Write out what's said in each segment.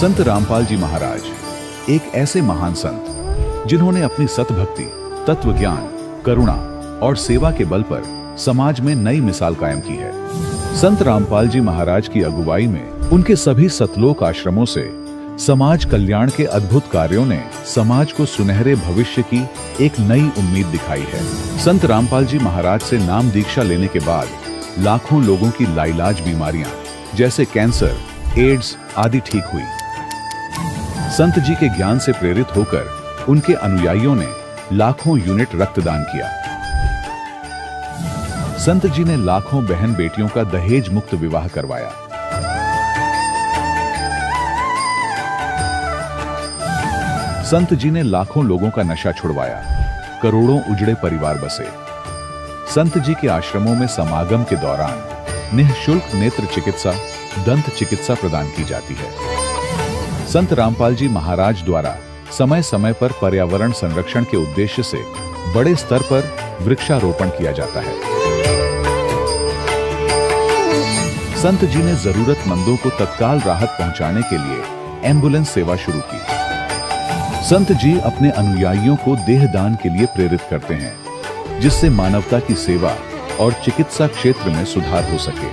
संत रामपाल जी महाराज एक ऐसे महान संत जिन्होंने अपनी सतभक्ति, तत्व ज्ञान, करुणा और सेवा के बल पर समाज में नई मिसाल कायम की है। संत रामपाल जी महाराज की अगुवाई में उनके सभी सतलोक आश्रमों से समाज कल्याण के अद्भुत कार्यों ने समाज को सुनहरे भविष्य की एक नई उम्मीद दिखाई है। संत रामपाल जी महाराज से नाम दीक्षा लेने के बाद लाखों लोगों की लाइलाज बीमारियां जैसे कैंसर, एड्स आदि ठीक हुई। संत जी के ज्ञान से प्रेरित होकर उनके अनुयायियों ने लाखों यूनिट रक्तदान किया। संत जी ने लाखों बहन बेटियों का दहेज मुक्त विवाह करवाया। संत जी ने लाखों लोगों का नशा छुड़वाया, करोड़ों उजड़े परिवार बसे। संत जी के आश्रमों में समागम के दौरान निःशुल्क नेत्र चिकित्सा, दंत चिकित्सा प्रदान की जाती है। संत रामपाल जी महाराज द्वारा समय समय पर पर्यावरण संरक्षण के उद्देश्य से बड़े स्तर पर वृक्षारोपण किया जाता है। संत जी ने जरूरतमंदों को तत्काल राहत पहुंचाने के लिए एम्बुलेंस सेवा शुरू की। संत जी अपने अनुयायियों को देहदान के लिए प्रेरित करते हैं, जिससे मानवता की सेवा और चिकित्सा क्षेत्र में सुधार हो सके।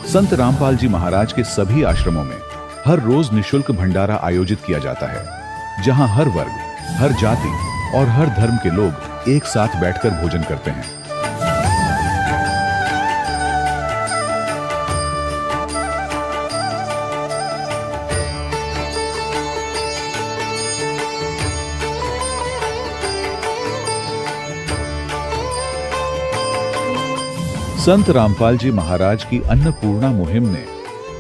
संत रामपाल जी महाराज के सभी आश्रमों में हर रोज निःशुल्क भंडारा आयोजित किया जाता है, जहां हर वर्ग, हर जाति और हर धर्म के लोग एक साथ बैठकर भोजन करते हैं। संत रामपाल जी महाराज की अन्नपूर्णा मुहिम ने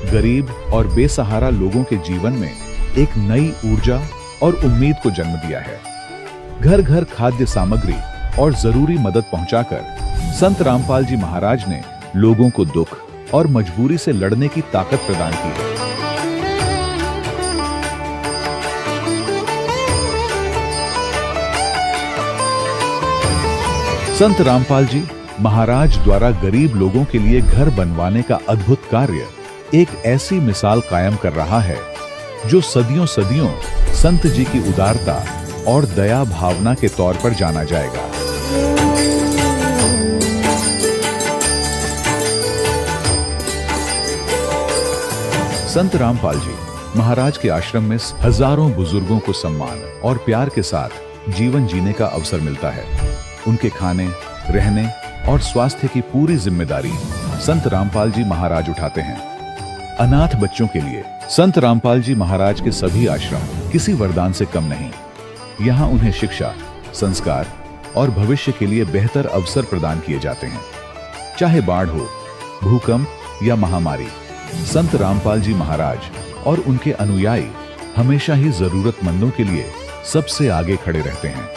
गरीब और बेसहारा लोगों के जीवन में एक नई ऊर्जा और उम्मीद को जन्म दिया है। घर घर खाद्य सामग्री और जरूरी मदद पहुंचाकर संत रामपाल जी महाराज ने लोगों को दुख और मजबूरी से लड़ने की ताकत प्रदान की है। संत रामपाल जी महाराज द्वारा गरीब लोगों के लिए घर बनवाने का अद्भुत कार्य एक ऐसी मिसाल कायम कर रहा है जो सदियों सदियों संत जी की उदारता और दया भावना के तौर पर जाना जाएगा। संत रामपाल जी महाराज के आश्रम में हजारों बुजुर्गों को सम्मान और प्यार के साथ जीवन जीने का अवसर मिलता है। उनके खाने, रहने और स्वास्थ्य की पूरी जिम्मेदारी संत रामपाल जी महाराज उठाते हैं। अनाथ बच्चों के लिए संत रामपाल जी महाराज के सभी आश्रम किसी वरदान से कम नहीं। यहाँ उन्हें शिक्षा, संस्कार और भविष्य के लिए बेहतर अवसर प्रदान किए जाते हैं। चाहे बाढ़ हो, भूकंप या महामारी, संत रामपाल जी महाराज और उनके अनुयायी हमेशा ही जरूरतमंदों के लिए सबसे आगे खड़े रहते हैं।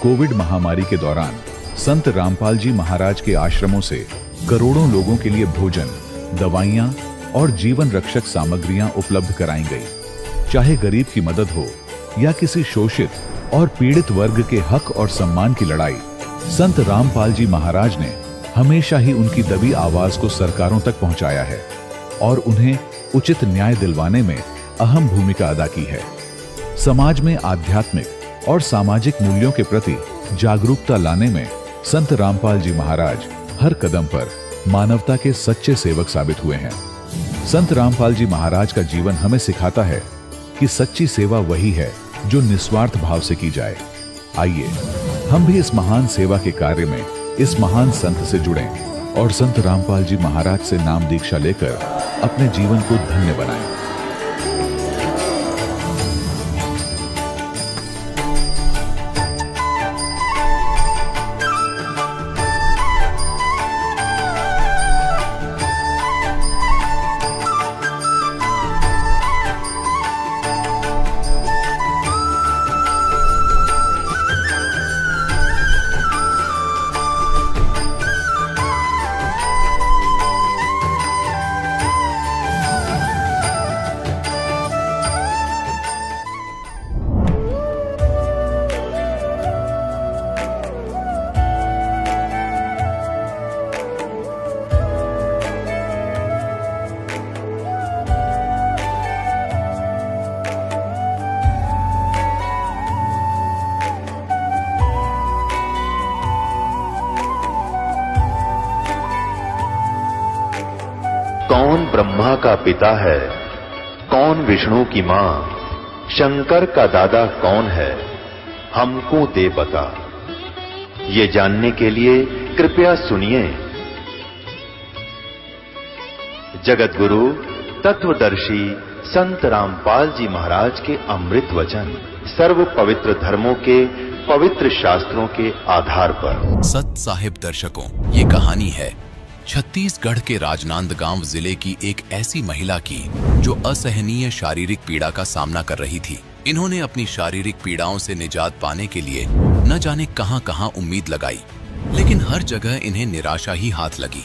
कोविड महामारी के दौरान संत रामपाल जी महाराज के आश्रमों से करोड़ों लोगों के लिए भोजन, दवाइयां और जीवन रक्षक सामग्रियां उपलब्ध कराई गई। चाहे गरीब की मदद हो या किसी शोषित और पीड़ित वर्ग के हक और सम्मान की लड़ाई, संत रामपाल जी महाराज ने हमेशा ही उनकी दबी आवाज को सरकारों तक पहुंचाया है और उन्हें उचित न्याय दिलवाने में अहम भूमिका अदा की है। समाज में आध्यात्मिक और सामाजिक मूल्यों के प्रति जागरूकता लाने में संत रामपाल जी महाराज हर कदम पर मानवता के सच्चे सेवक साबित हुए हैं। संत रामपाल जी महाराज का जीवन हमें सिखाता है कि सच्ची सेवा वही है जो निस्वार्थ भाव से की जाए। आइए हम भी इस महान सेवा के कार्य में इस महान संत से जुड़ें और संत रामपाल जी महाराज से नाम दीक्षा लेकर अपने जीवन को धन्य बनाएं। ब्रह्मा का पिता है, कौन विष्णु की मां, शंकर का दादा कौन है, हमको दे बता। ये जानने के लिए कृपया सुनिए। जगत गुरु तत्वदर्शी संत रामपाल जी महाराज के अमृत वचन सर्व पवित्र धर्मों के पवित्र शास्त्रों के आधार पर। सत साहिब दर्शकों, ये कहानी है छत्तीसगढ़ के राजनांदगांव जिले की एक ऐसी महिला की जो असहनीय शारीरिक पीड़ा का सामना कर रही थी। इन्होंने अपनी शारीरिक पीड़ाओं से निजात पाने के लिए न जाने कहां-कहां उम्मीद लगाई, लेकिन हर जगह इन्हें निराशा ही हाथ लगी।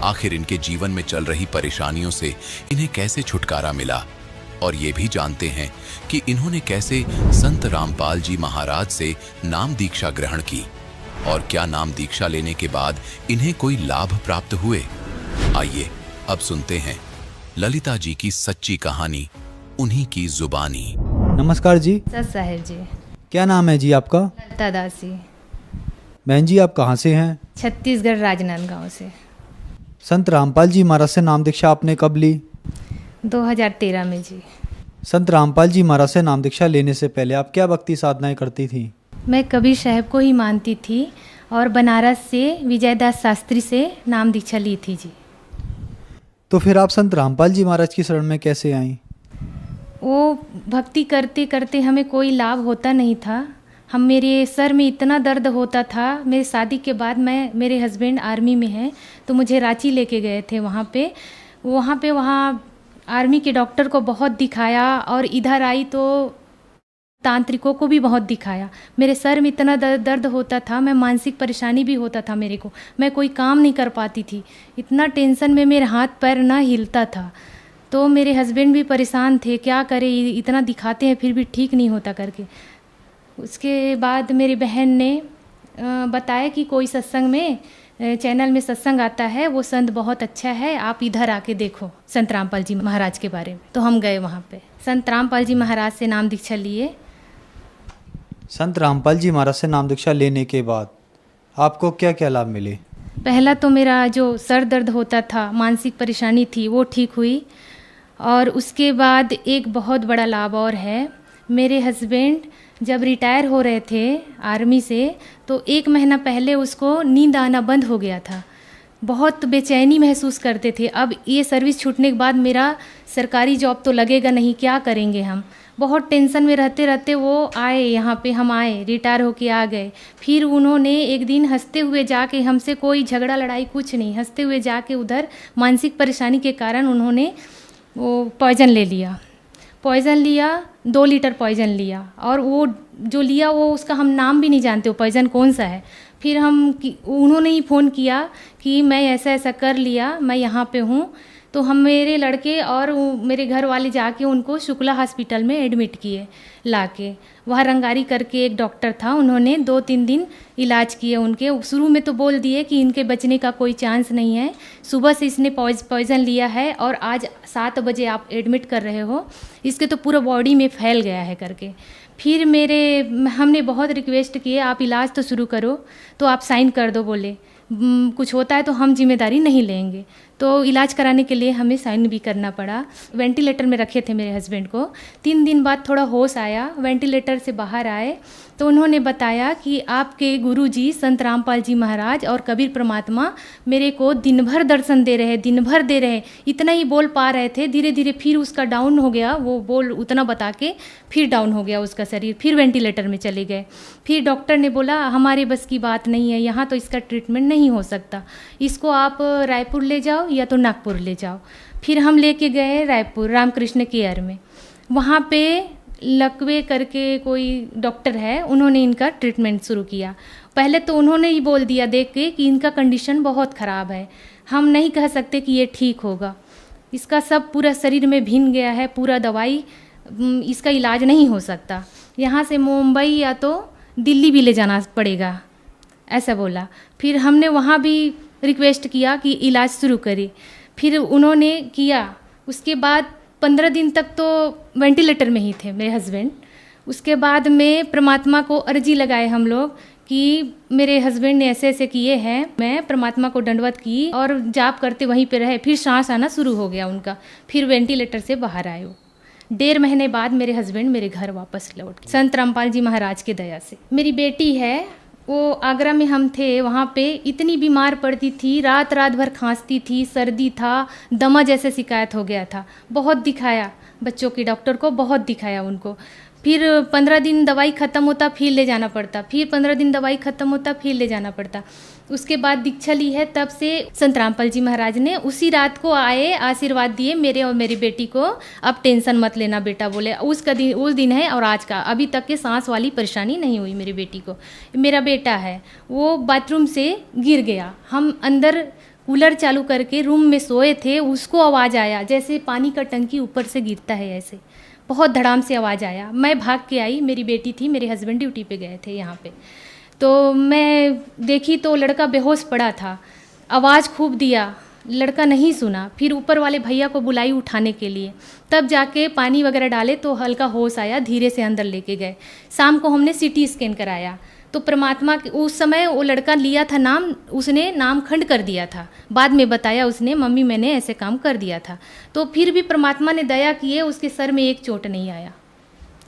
आखिर इनके जीवन में चल रही परेशानियों से इन्हें कैसे छुटकारा मिला, और ये भी जानते हैं कि इन्होंने कैसे संत रामपाल जी महाराज से नाम दीक्षा ग्रहण की, और क्या नाम दीक्षा लेने के बाद इन्हें कोई लाभ प्राप्त हुए। आइए अब सुनते हैं ललिता जी की सच्ची कहानी, उन्हीं की जुबानी। नमस्कार जी। सत साहिब जी। क्या नाम है जी आपका? ललिता दासी। बहन जी, आप कहाँ से हैं? छत्तीसगढ़ राजनांदगांव से। संत रामपाल जी महाराज से नाम दीक्षा आपने कब ली? 2013 में जी। संत रामपाल जी महाराज से नाम दीक्षा लेने से पहले आप क्या भक्ति साधनाएं करती थी? मैं कबीर साहब को ही मानती थी और बनारस से विजयदास शास्त्री से नाम दीक्षा ली थी जी। तो फिर आप संत रामपाल जी महाराज की शरण में कैसे आईं? वो भक्ति करते करते हमें कोई लाभ होता नहीं था। मेरे सर में इतना दर्द होता था। मेरी शादी के बाद मेरे हस्बैंड आर्मी में हैं, तो मुझे रांची लेके गए थे। वहाँ आर्मी के डॉक्टर को बहुत दिखाया, और इधर आई तो तांत्रिकों को भी बहुत दिखाया। मेरे सर में इतना दर्द होता था, मैं मानसिक परेशानी भी होता था मेरे को। मैं कोई काम नहीं कर पाती थी, इतना टेंशन में मेरे हाथ पैर ना हिलता था। तो मेरे हस्बैंड भी परेशान थे, क्या करें, इतना दिखाते हैं फिर भी ठीक नहीं होता करके। उसके बाद मेरी बहन ने बताया कि कोई सत्संग में चैनल में सत्संग आता है, वो संत बहुत अच्छा है, आप इधर आके देखो संत रामपाल जी महाराज के बारे में। तो हम गए वहाँ पे, संत रामपाल जी महाराज से नाम दीक्षा लिए। संत रामपाल जी महाराज से नाम दीक्षा लेने के बाद आपको क्या क्या लाभ मिले? पहला तो मेरा जो सर दर्द होता था, मानसिक परेशानी थी, वो ठीक हुई। और उसके बाद एक बहुत बड़ा लाभ और है, मेरे हस्बैंड जब रिटायर हो रहे थे आर्मी से, तो 1 महीना पहले उसको नींद आना बंद हो गया था। बहुत बेचैनी महसूस करते थे। अब ये सर्विस छूटने के बाद मेरा सरकारी जॉब तो लगेगा नहीं, क्या करेंगे हम। बहुत टेंशन में रहते रहते वो आए यहाँ पे, हम आए, रिटायर होके आ गए। फिर उन्होंने एक दिन हंसते हुए जाके, हमसे कोई झगड़ा लड़ाई कुछ नहीं, हंसते हुए जाके उधर मानसिक परेशानी के कारण उन्होंने वो पॉइज़न ले लिया। 2 लीटर पॉइज़न लिया, और वो जो लिया वो उसका हम नाम भी नहीं जानते, वो पॉइज़न कौन सा है। फिर उन्होंने ही फ़ोन किया कि मैं ऐसा ऐसा कर लिया, मैं यहाँ पे हूँ। तो हम, मेरे लड़के और मेरे घर वाले जाके उनको शुक्ला हॉस्पिटल में एडमिट किए लाके। वहाँ रंगारी करके एक डॉक्टर था, उन्होंने 2-3 दिन इलाज किए उनके। शुरू में तो बोल दिए कि इनके बचने का कोई चांस नहीं है, सुबह से इसने पॉइज़न लिया है और आज 7 बजे आप एडमिट कर रहे हो, इसके तो पूरा बॉडी में फैल गया है करके। फिर हमने बहुत रिक्वेस्ट किए, आप इलाज तो शुरू करो, तो आप साइन कर दो, बोले कुछ होता है तो हम जिम्मेदारी नहीं लेंगे। तो इलाज कराने के लिए हमें साइन भी करना पड़ा। वेंटिलेटर में रखे थे मेरे हस्बैंड को। 3 दिन बाद थोड़ा होश आया, वेंटिलेटर से बाहर आए तो उन्होंने बताया कि आपके गुरुजी संत रामपाल जी महाराज और कबीर परमात्मा मेरे को दिन भर दर्शन दे रहे। इतना ही बोल पा रहे थे, धीरे धीरे फिर उसका डाउन हो गया, वो बोल उतना बता के फिर डाउन हो गया उसका शरीर, फिर वेंटिलेटर में चले गए। फिर डॉक्टर ने बोला हमारे बस की बात नहीं है, यहाँ तो इसका ट्रीटमेंट नहीं हो सकता, इसको आप रायपुर ले जाओ या तो नागपुर ले जाओ। फिर हम लेके गए रायपुर रामकृष्ण केयर में। वहाँ पे लकवे करके कोई डॉक्टर है, उन्होंने इनका ट्रीटमेंट शुरू किया। पहले तो उन्होंने ही बोल दिया देख के कि इनका कंडीशन बहुत ख़राब है, हम नहीं कह सकते कि ये ठीक होगा, इसका सब पूरा शरीर में भिन गया है, पूरा दवाई इसका इलाज नहीं हो सकता, यहाँ से मुंबई या तो दिल्ली भी ले जाना पड़ेगा, ऐसा बोला। फिर हमने वहाँ भी रिक्वेस्ट किया कि इलाज शुरू करें, फिर उन्होंने किया। उसके बाद 15 दिन तक तो वेंटिलेटर में ही थे मेरे हस्बैंड। उसके बाद में परमात्मा को अर्जी लगाए हम लोग कि मेरे हस्बैंड ने ऐसे ऐसे किए हैं। मैं परमात्मा को दंडवत की और जाप करते वहीं पे रहे। फिर सांस आना शुरू हो गया उनका, फिर वेंटिलेटर से बाहर आए। 1.5 महीने बाद मेरे हस्बैंड मेरे घर वापस लौट गए, संत रामपाल जी महाराज की दया से। मेरी बेटी है, वो आगरा में हम थे, वहाँ पे इतनी बीमार पड़ती थी, रात रात भर खांसती थी, सर्दी था, दमा जैसे शिकायत हो गया था। बहुत दिखाया बच्चों के डॉक्टर को, बहुत दिखाया उनको। फिर 15 दिन दवाई ख़त्म होता फिर ले जाना पड़ता, फिर 15 दिन दवाई ख़त्म होता फिर ले जाना पड़ता। उसके बाद दीक्षा ली है, तब से संत रामपाल जी महाराज ने उसी रात को आए, आशीर्वाद दिए मेरे और मेरी बेटी को। अब टेंशन मत लेना बेटा, बोले उस दिन है और आज का, अभी तक के सांस वाली परेशानी नहीं हुई मेरी बेटी को। मेरा बेटा है, वो बाथरूम से गिर गया, हम अंदर कूलर चालू करके रूम में सोए थे, उसको आवाज़ आया जैसे पानी का टंकी ऊपर से गिरता है, ऐसे बहुत धड़ाम से आवाज़ आया। मैं भाग के आई, मेरी बेटी थी, मेरे हस्बैंड ड्यूटी पे गए थे यहाँ पे। तो मैं देखी तो लड़का बेहोश पड़ा था, आवाज़ खूब दिया, लड़का नहीं सुना। फिर ऊपर वाले भैया को बुलाई उठाने के लिए, तब जाके पानी वगैरह डाले तो हल्का होश आया, धीरे से अंदर लेके गए। शाम को हमने सीटी स्कैन कराया तो परमात्मा के उस समय वो लड़का लिया था नाम, उसने नाम खंड कर दिया था। बाद में बताया उसने, मम्मी मैंने ऐसे काम कर दिया था। तो फिर भी परमात्मा ने दया किए, उसके सर में एक चोट नहीं आया।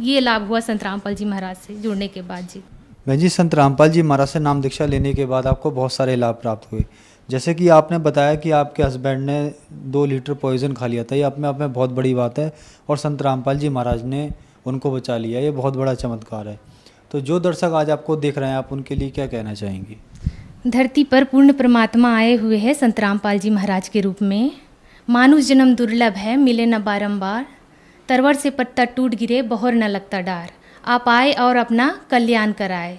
ये लाभ हुआ संत रामपाल जी महाराज से जुड़ने के बाद जी। बहन जी, संत रामपाल जी महाराज से नाम दीक्षा लेने के बाद आपको बहुत सारे लाभ प्राप्त हुए। जैसे कि आपने बताया कि आपके हस्बैंड ने 2 लीटर पॉइजन खा लिया था, ये अपने आप में बहुत बड़ी बात है, और संत रामपाल जी महाराज ने उनको बचा लिया, ये बहुत बड़ा चमत्कार है। तो जो दर्शक आज आपको देख रहे हैं, आप उनके लिए क्या कहना चाहेंगी? धरती पर पूर्ण परमात्मा आए हुए हैं संत रामपाल जी महाराज के रूप में। मानुष जन्म दुर्लभ है, मिले न बारंबार, तरवर से पत्ता टूट गिरे, बहोर न लगता डार। आप आए और अपना कल्याण कराए।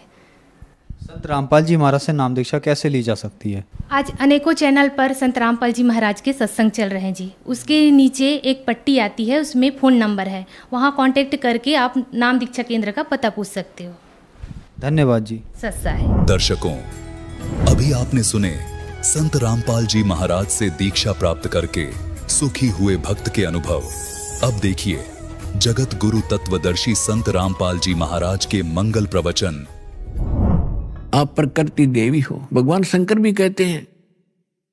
संत रामपाल जी महाराज से नाम दीक्षा कैसे ली जा सकती है? आज अनेकों चैनल पर संत रामपाल जी महाराज के सत्संग चल रहे हैं जी। उसके नीचे एक पट्टी आती है, उसमें फ़ोन नंबर है, वहाँ कांटेक्ट करके आप नाम दीक्षा केंद्र का पता पूछ सकते हो। धन्यवाद जी। सच्चा है। दर्शकों, अभी आपने सुने संत रामपाल जी महाराज से दीक्षा प्राप्त करके सुखी हुए भक्त के अनुभव। अब देखिए जगत गुरु तत्वदर्शी संत रामपाल जी महाराज के मंगल प्रवचन। आप प्रकृति देवी हो। भगवान शंकर भी कहते हैं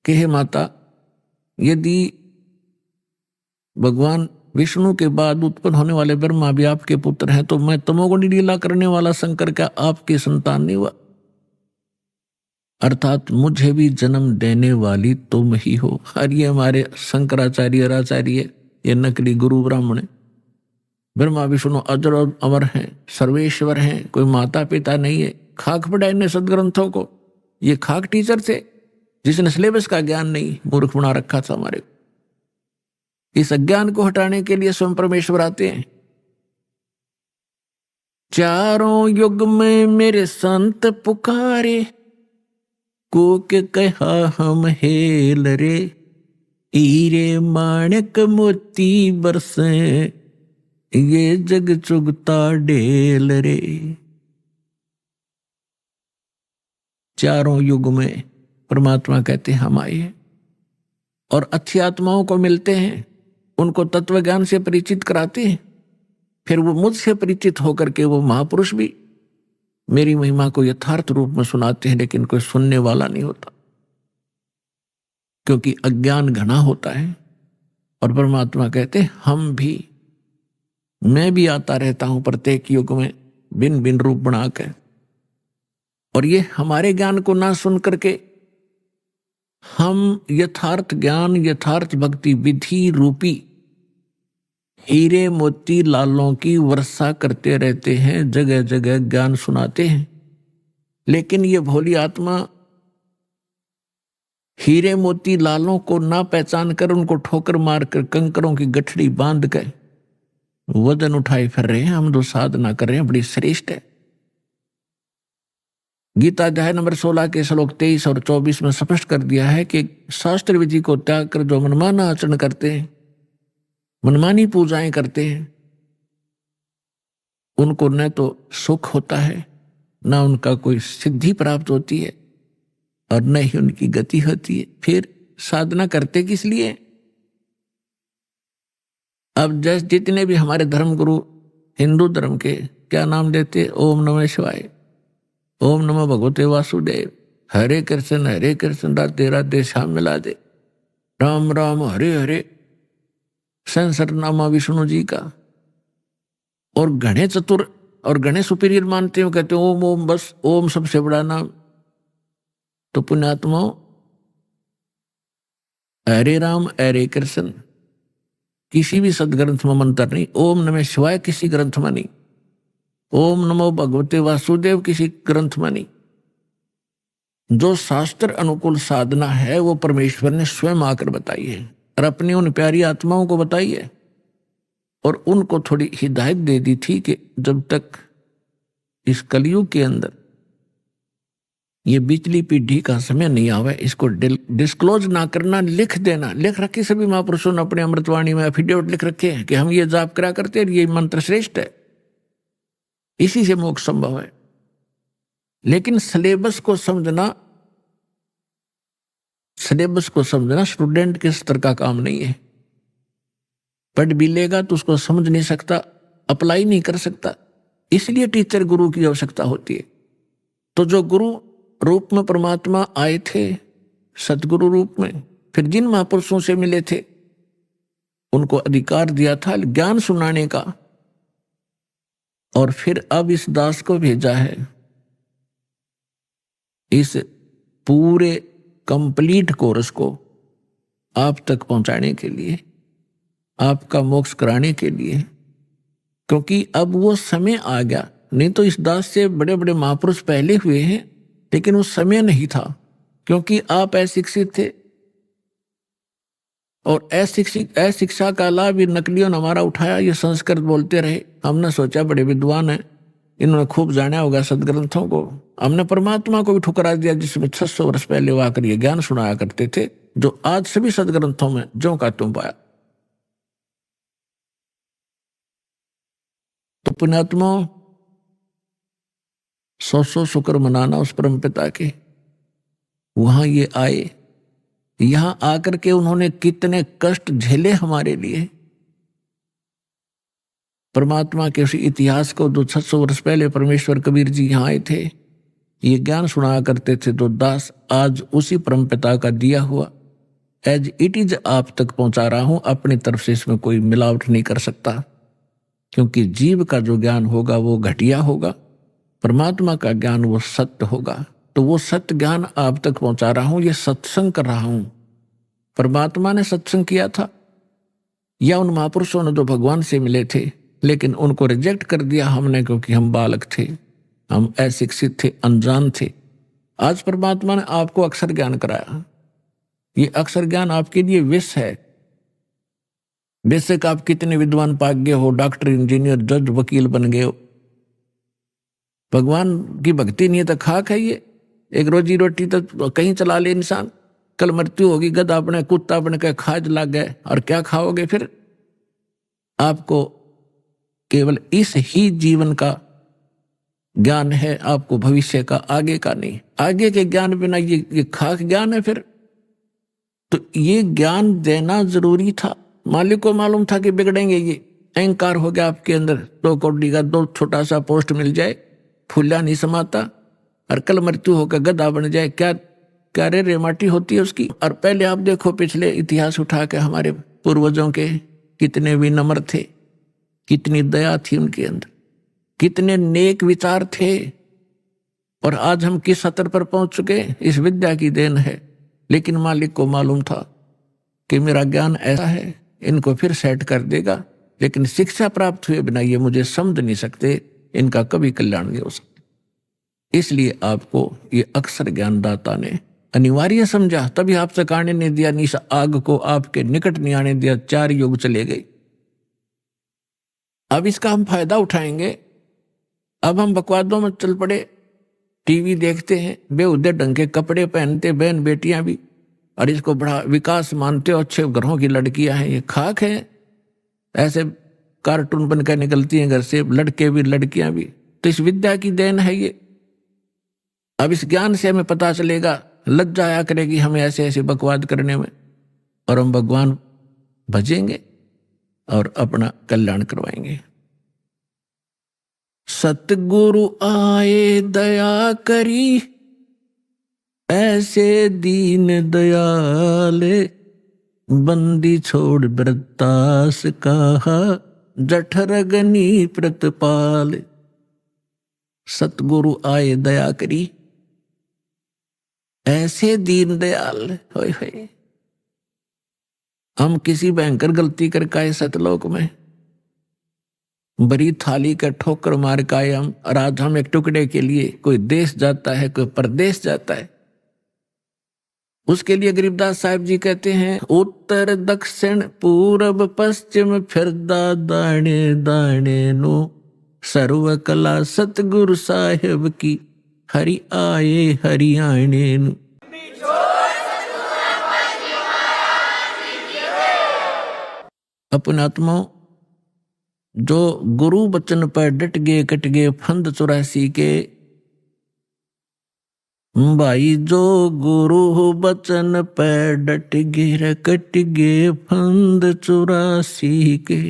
कि हे माता, यदि भगवान विष्णु के बाद उत्पन्न होने वाले ब्रह्मा भी आपके पुत्र हैं, तो मैं तमोगुणी लीला करने वाला शंकर क्या आपकी संतान नहीं हुआ? अर्थात मुझे भी जन्म देने वाली तुम ही हो। और ये हमारे शंकराचार्य आचार्य, ये नकली गुरु ब्राह्मण है। ब्रह्मा विष्णु अजर और अमर हैं, सर्वेश्वर हैं, कोई माता पिता नहीं है। खाक पढ़ाए ने सदग्रंथों को, ये खाक टीचर थे जिसने सिलेबस का ज्ञान नहीं, मूर्ख बना रखा था हमारे। इस अज्ञान को हटाने के लिए स्वयं परमेश्वर आते हैं। चारों युग में मेरे संत पुकारे, को के कहा हम हेल रे, हीरे माणक मोती बरसे, ये जग चुगता ढेल रे। चारों युग में परमात्मा कहते हैं हम आए, और अच्छी आत्माओं को मिलते हैं, उनको तत्व ज्ञान से परिचित कराते हैं। फिर वो मुझसे परिचित होकर के वो महापुरुष भी मेरी महिमा को यथार्थ रूप में सुनाते हैं, लेकिन कोई सुनने वाला नहीं होता, क्योंकि अज्ञान घना होता है। और परमात्मा कहते हैं हम भी, मैं भी आता रहता हूं प्रत्येक युग में भिन्न भिन्न रूप बनाकर, और ये हमारे ज्ञान को ना सुन करके हम यथार्थ ज्ञान, यथार्थ भक्ति विधि रूपी हीरे मोती लालों की वर्षा करते रहते हैं, जगह जगह ज्ञान सुनाते हैं। लेकिन ये भोली आत्मा हीरे मोती लालों को ना पहचान कर, उनको ठोकर मारकर कंकरों की गठड़ी बांध कर वजन उठाए फिर रहे हैं। हम जो साधना कर रहे हैं बड़ी श्रेष्ठ है। गीता अध्याय नंबर 16 के श्लोक 23 और 24 में स्पष्ट कर दिया है कि शास्त्र विधि को त्याग कर जो मनमाना आचरण करते हैं, मनमानी पूजाएं करते हैं, उनको न तो सुख होता है, न उनका कोई सिद्धि प्राप्त होती है, और न ही उनकी गति होती है। फिर साधना करते किस लिए? अब जैसे जितने भी हमारे धर्म गुरु हिंदू धर्म के क्या नाम देते, ओम नमः शिवाय, ओम नमो भगवते वासुदेव, हरे कृष्ण राधे राधे, श्याम मिला दे, राम राम हरे हरे, सहस्रनामा विष्णु जी का। और घने चतुर और घने सुपीरियर मानते हो, कहते हो ओम ओम, बस ओम सबसे बड़ा नाम। तो पुण्यात्माओं, हरे राम हरे कृष्ण किसी भी सदग्रंथ में मंत्र नहीं, ओम नमः शिवाय किसी ग्रंथ में नहीं, ओम नमो भगवते वासुदेव किसी ग्रंथ में नहीं। जो शास्त्र अनुकूल साधना है वो परमेश्वर ने स्वयं आकर बताई है और अपनी उन प्यारी आत्माओं को बताई है, और उनको थोड़ी हिदायत दे दी थी कि जब तक इस कलयुग के अंदर ये बिचली पीढ़ी का समय नहीं आवे, इसको डिस्क्लोज ना करना, लिख देना। लिख रखी सभी महापुरुषों ने अपने अमृतवाणी में एफिडेविट लिख रखे हैं कि हम ये जाप करा करते हैं, ये मंत्र श्रेष्ठ है, इसी से मोक्ष संभव है। लेकिन सिलेबस को समझना स्टूडेंट के स्तर का काम नहीं है। पढ़ भी लेगा तो उसको समझ नहीं सकता, अप्लाई नहीं कर सकता। इसलिए टीचर गुरु की आवश्यकता होती है। तो जो गुरु रूप में परमात्मा आए थे, सतगुरु रूप में, फिर जिन महापुरुषों से मिले थे उनको अधिकार दिया था ज्ञान सुनाने का, और फिर अब इस दास को भेजा है इस पूरे कंप्लीट कोर्स को आप तक पहुंचाने के लिए, आपका मोक्ष कराने के लिए। क्योंकि अब वो समय आ गया, नहीं तो इस दास से बड़े बड़े महापुरुष पहले हुए हैं, लेकिन वो समय नहीं था, क्योंकि आप अशिक्षित थे। और अशिक्षा का लाभ नकलियों ने हमारा उठाया, ये संस्कृत बोलते रहे। हमने सोचा बड़े विद्वान हैं, इन्होंने खूब जाना होगा सदग्रंथों को। हमने परमात्मा को भी ठुकरा दिया, जिसमें 600 वर्ष पहले वो आकर ये ज्ञान सुनाया करते थे, जो आज सभी सदग्रंथों में ज्यों का त्यों पाया। तो पुण्यात्मा, 100 शुक्र मनाना उस परम पिता के। वहां ये आए, यहां आकर के उन्होंने कितने कष्ट झेले हमारे लिए। परमात्मा के उसी इतिहास को 600 वर्ष पहले परमेश्वर कबीर जी यहां आए थे, ये ज्ञान सुनाया करते थे। तो दास आज उसी परम पिता का दिया हुआ एज इट इज आप तक पहुंचा रहा हूं। अपनी तरफ से इसमें कोई मिलावट नहीं कर सकता, क्योंकि जीव का जो ज्ञान होगा वो घटिया होगा, परमात्मा का ज्ञान वो सत्य होगा। तो वो सत्य ज्ञान आप तक पहुंचा रहा हूं, ये सत्संग कर रहा हूं। परमात्मा ने सत्संग किया था, या उन महापुरुषों ने जो भगवान से मिले थे, लेकिन उनको रिजेक्ट कर दिया हमने, क्योंकि हम बालक थे, हम अशिक्षित थे, अनजान थे। आज परमात्मा ने आपको अक्षर ज्ञान कराया। ये अक्षर ज्ञान आपके लिए विष है। बेशक आप कितने विद्वान पाक गए हो, डॉक्टर, इंजीनियर, जज, वकील बन गए हो, भगवान की भक्ति नहीं है तो खाक है ये। एक रोजी रोटी तो कहीं चला ले इंसान, कल मृत्यु होगी, गधा अपने कुत्ता अपने के खाज लग गए, और क्या खाओगे फिर? आपको केवल इस ही जीवन का ज्ञान है, आपको भविष्य का, आगे का नहीं। आगे के ज्ञान बिना ये खाक ज्ञान है फिर। तो ये ज्ञान देना जरूरी था। मालिक को मालूम था कि बिगड़ेंगे, ये अहंकार हो गया आपके अंदर। 2 कौड़ी का 2 छोटा सा पोस्ट मिल जाए, फूला नहीं समाता, और कल मृत्यु होकर गधा बन जाए, क्या क्या रे माटी होती है उसकी। और पहले आप देखो पिछले इतिहास उठा के, हमारे पूर्वजों के कितने विनम्र थे, कितनी दया थी उनके अंदर, कितने नेक विचार थे। और आज हम किस स्तर पर पहुंच चुके, इस विद्या की देन है। लेकिन मालिक को मालूम था कि मेरा ज्ञान ऐसा है, इनको फिर सेट कर देगा, लेकिन शिक्षा प्राप्त हुए बिना ये मुझे समझ नहीं सकते, इनका कभी कल्याण नहीं हो सकता। इसलिए आपको ये अक्षर ज्ञानदाता ने अनिवार्य समझा, तभी आपसे आने नहीं दिया, निस आग को आपके निकट नहीं आने दिया। 4 युग चले गए। अब इसका हम फायदा उठाएंगे। अब हम बकवादों में चल पड़े, टीवी देखते हैं, बेहुदे ढंग के कपड़े पहनते बहन बेटियां भी, और इसको बड़ा विकास मानते हो, अच्छे घरों की लड़कियां हैं, ये खाक है। ऐसे कार्टून बनकर निकलती हैं घर से, लड़के भी लड़कियां भी। तो इस विद्या की देन है ये। अब इस ज्ञान से हमें पता चलेगा, लज्जा आया करेगी हमें ऐसे ऐसे बकवाद करने में, और हम भगवान भजेंगे और अपना कल्याण करवाएंगे। सतगुरु आए दया करी, ऐसे दीन दयाले, बंदी छोड़ व्रतास कहा, जठरगनी प्रतिपाल। सतगुरु आए दया करी, ऐसे दीन दयाल। होय होय, हम किसी भयंकर गलती करके आए सतलोक में, बड़ी थाली का ठोकर मार का आए हम, और आज हम एक टुकड़े के लिए कोई देश जाता है, कोई परदेश जाता है। उसके लिए गरीबदास साहब जी कहते हैं, उत्तर दक्षिण पूरब पश्चिम फिरदा दाने दाने नो, सर्व कला सतगुरु साहेब की, हरि आए हरियाणे नु। अपने आत्माओं, जो गुरु बचन पर डट गए कट गए फंद 84 के, भाई जो गुरु बचन पर डट गए कट गए फंद 84 के,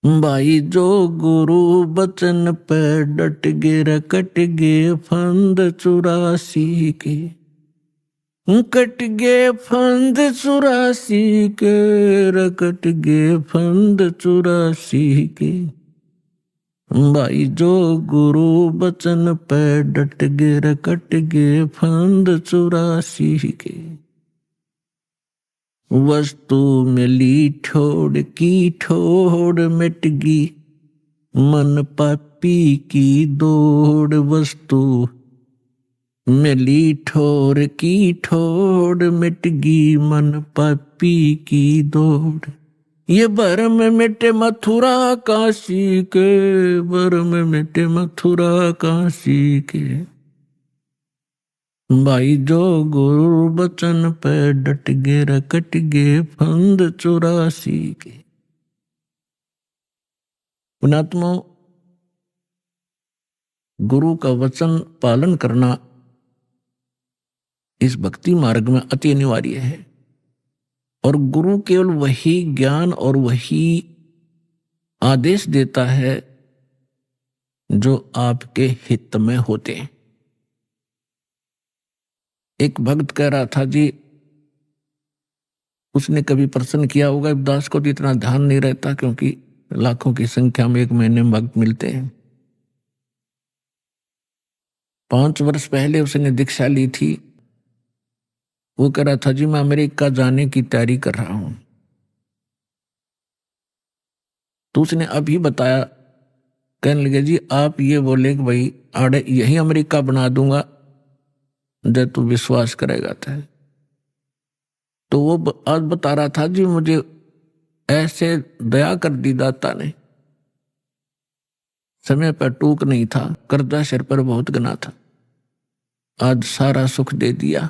भाई जो गुरु बचन पर डट गए कट गए फंद 84 के, कट गए फंद 84 के, कट गए फंद 84 के, भाई जो गुरु बचन पे डट गए कट गए फंद 84 के। वस्तु मिली ठोड़ की ठोड़ मिट गई, मन पापी की दौड़। वस्तु मिली ठोर की ठोड़ मिट गई, मन पापी की दौड़। ये भरम मिटे मथुरा काशी के, भरम मिटे मथुरा काशी के, भाई जो गुरु बचन पे डट गए कट गए फंद 84 के। पुणात्मा, गुरु का वचन पालन करना इस भक्ति मार्ग में अति अनिवार्य है। और गुरु केवल वही ज्ञान और वही आदेश देता है जो आपके हित में होते हैं। एक भक्त कह रहा था जी, उसने कभी प्रश्न किया होगा, दास को तो इतना ध्यान नहीं रहता क्योंकि लाखों की संख्या में एक महीने में भक्त मिलते हैं। 5 वर्ष पहले उसने दीक्षा ली थी। वो कह रहा था जी मैं अमेरिका जाने की तैयारी कर रहा हूं। तो उसने अभी बताया, कहने लगे जी आप ये बोले कि भाई आड़े यही अमेरिका बना दूंगा जब तू विश्वास करेगा तो वो आज बता रहा था जी मुझे ऐसे दया कर दी दाता ने, समय पर टूक नहीं था, कर्जा सिर पर बहुत गना था, आज सारा सुख दे दिया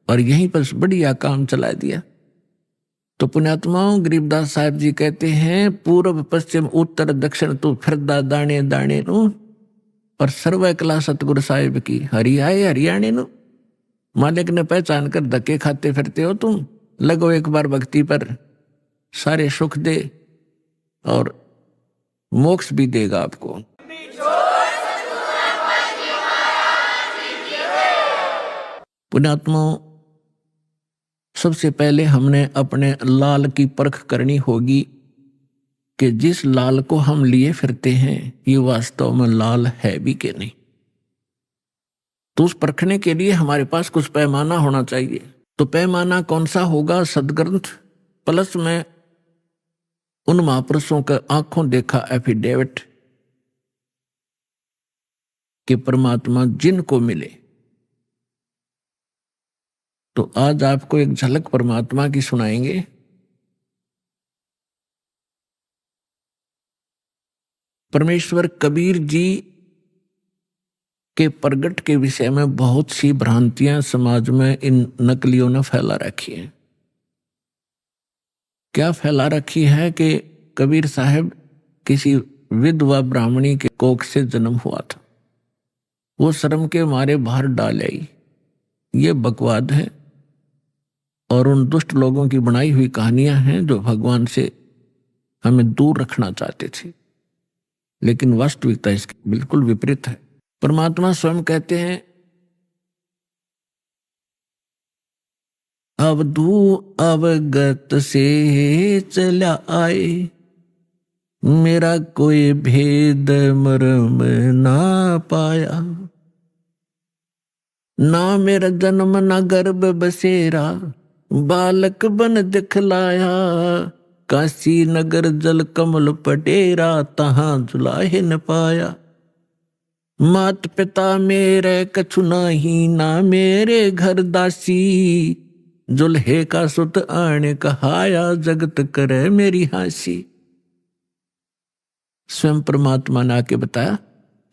और यहीं पर बढ़िया काम चला दिया। तो पुण्यात्माओं, गरीबदास साहब जी कहते हैं, पूर्व पश्चिम उत्तर दक्षिण तू फिरदा दाने दाने नु, पर सर्व कला सतगुरु साहिब की, हरि आए हरियाणे नु। मालिक ने पहचान कर धक्के खाते फिरते हो तुम, लगो एक बार भक्ति पर, सारे सुख दे और मोक्ष भी देगा आपको। पुण्यात्माओं, सबसे पहले हमने अपने लाल की परख करनी होगी कि जिस लाल को हम लिए फिरते हैं ये वास्तव में लाल है भी कि नहीं। तो उस परखने के लिए हमारे पास कुछ पैमाना होना चाहिए। तो पैमाना कौन सा होगा? सदग्रंथ प्लस में उन महापुरुषों का आंखों देखा एफिडेविट कि परमात्मा जिनको मिले। तो आज आपको एक झलक परमात्मा की सुनाएंगे। परमेश्वर कबीर जी के प्रगट के विषय में बहुत सी भ्रांतियां समाज में इन नकलियों ने फैला रखी है। क्या फैला रखी है कि कबीर साहब किसी विधवा ब्राह्मणी के कोख से जन्म हुआ था, वो शर्म के मारे बाहर डाल आई। ये बकवाद है और उन दुष्ट लोगों की बनाई हुई कहानियां हैं जो भगवान से हमें दूर रखना चाहते थे। लेकिन वास्तविकता इसकी बिल्कुल विपरीत है। परमात्मा स्वयं कहते हैं, अवधू अवगत से चला आए, मेरा कोई भेद मर्म ना पाया। ना मेरा जन्म ना गर्भ बसेरा, बालक बन दिखलाया। काशी नगर जल कमल पटेरा, तहां जुलाहे न पाया। मात पिता मेरे कछु नाही, ना मेरे घर दासी। जुल्हे का सुत आने कहाया, जगत करे मेरी हासी। स्वयं परमात्मा ने आके बताया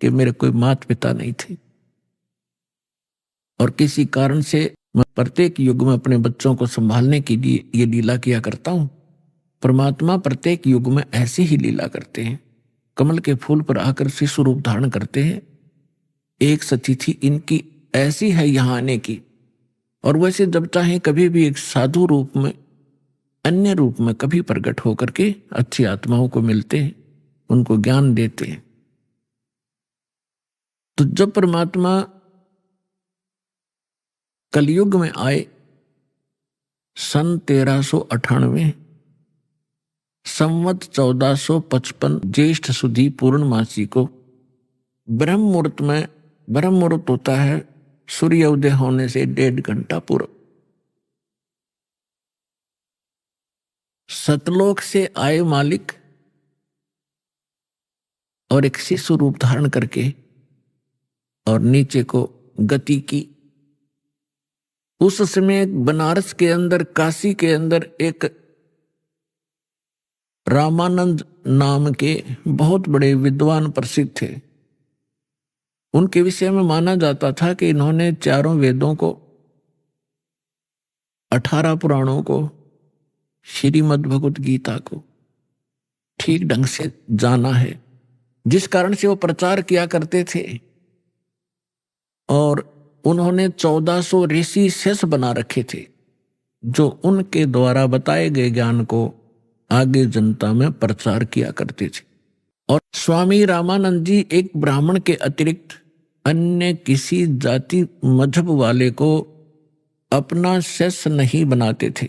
कि मेरे कोई मात पिता नहीं थे, और किसी कारण से मैं प्रत्येक युग में अपने बच्चों को संभालने के लिए ये लीला किया करता हूं। परमात्मा प्रत्येक युग में ऐसे ही लीला करते हैं, कमल के फूल पर आकर शिशु रूप धारण करते हैं। एक सतिथि इनकी ऐसी है यहाँ आने की, और वैसे जब चाहे कभी भी एक साधु रूप में, अन्य रूप में कभी प्रकट होकर के अच्छी आत्माओं को मिलते हैं, उनको ज्ञान देते हैं। तो जब परमात्मा कलयुग में आए सन 1398 संवत 1455 ज्येष्ठ सुदी पूर्णमासी को ब्रह्म मुहूर्त में, ब्रह्म मुहूर्त होता है सूर्य उदय होने से 1.5 घंटा पूर्व, सतलोक से आए मालिक और एक शिशु रूप धारण करके और नीचे को गति की। उस समय बनारस के अंदर, काशी के अंदर एक रामानंद नाम के बहुत बड़े विद्वान प्रसिद्ध थे। उनके विषय में माना जाता था कि इन्होंने चारों वेदों को, 18 पुराणों को, श्रीमद् भगवत गीता को ठीक ढंग से जाना है, जिस कारण से वो प्रचार किया करते थे। और उन्होंने 1400 ऋषि शेष बना रखे थे, जो उनके द्वारा बताए गए ज्ञान को आगे जनता में प्रचार किया करते थे। और स्वामी रामानंद जी एक ब्राह्मण के अतिरिक्त अन्य किसी जाति मजहब वाले को अपना शिष्य नहीं बनाते थे।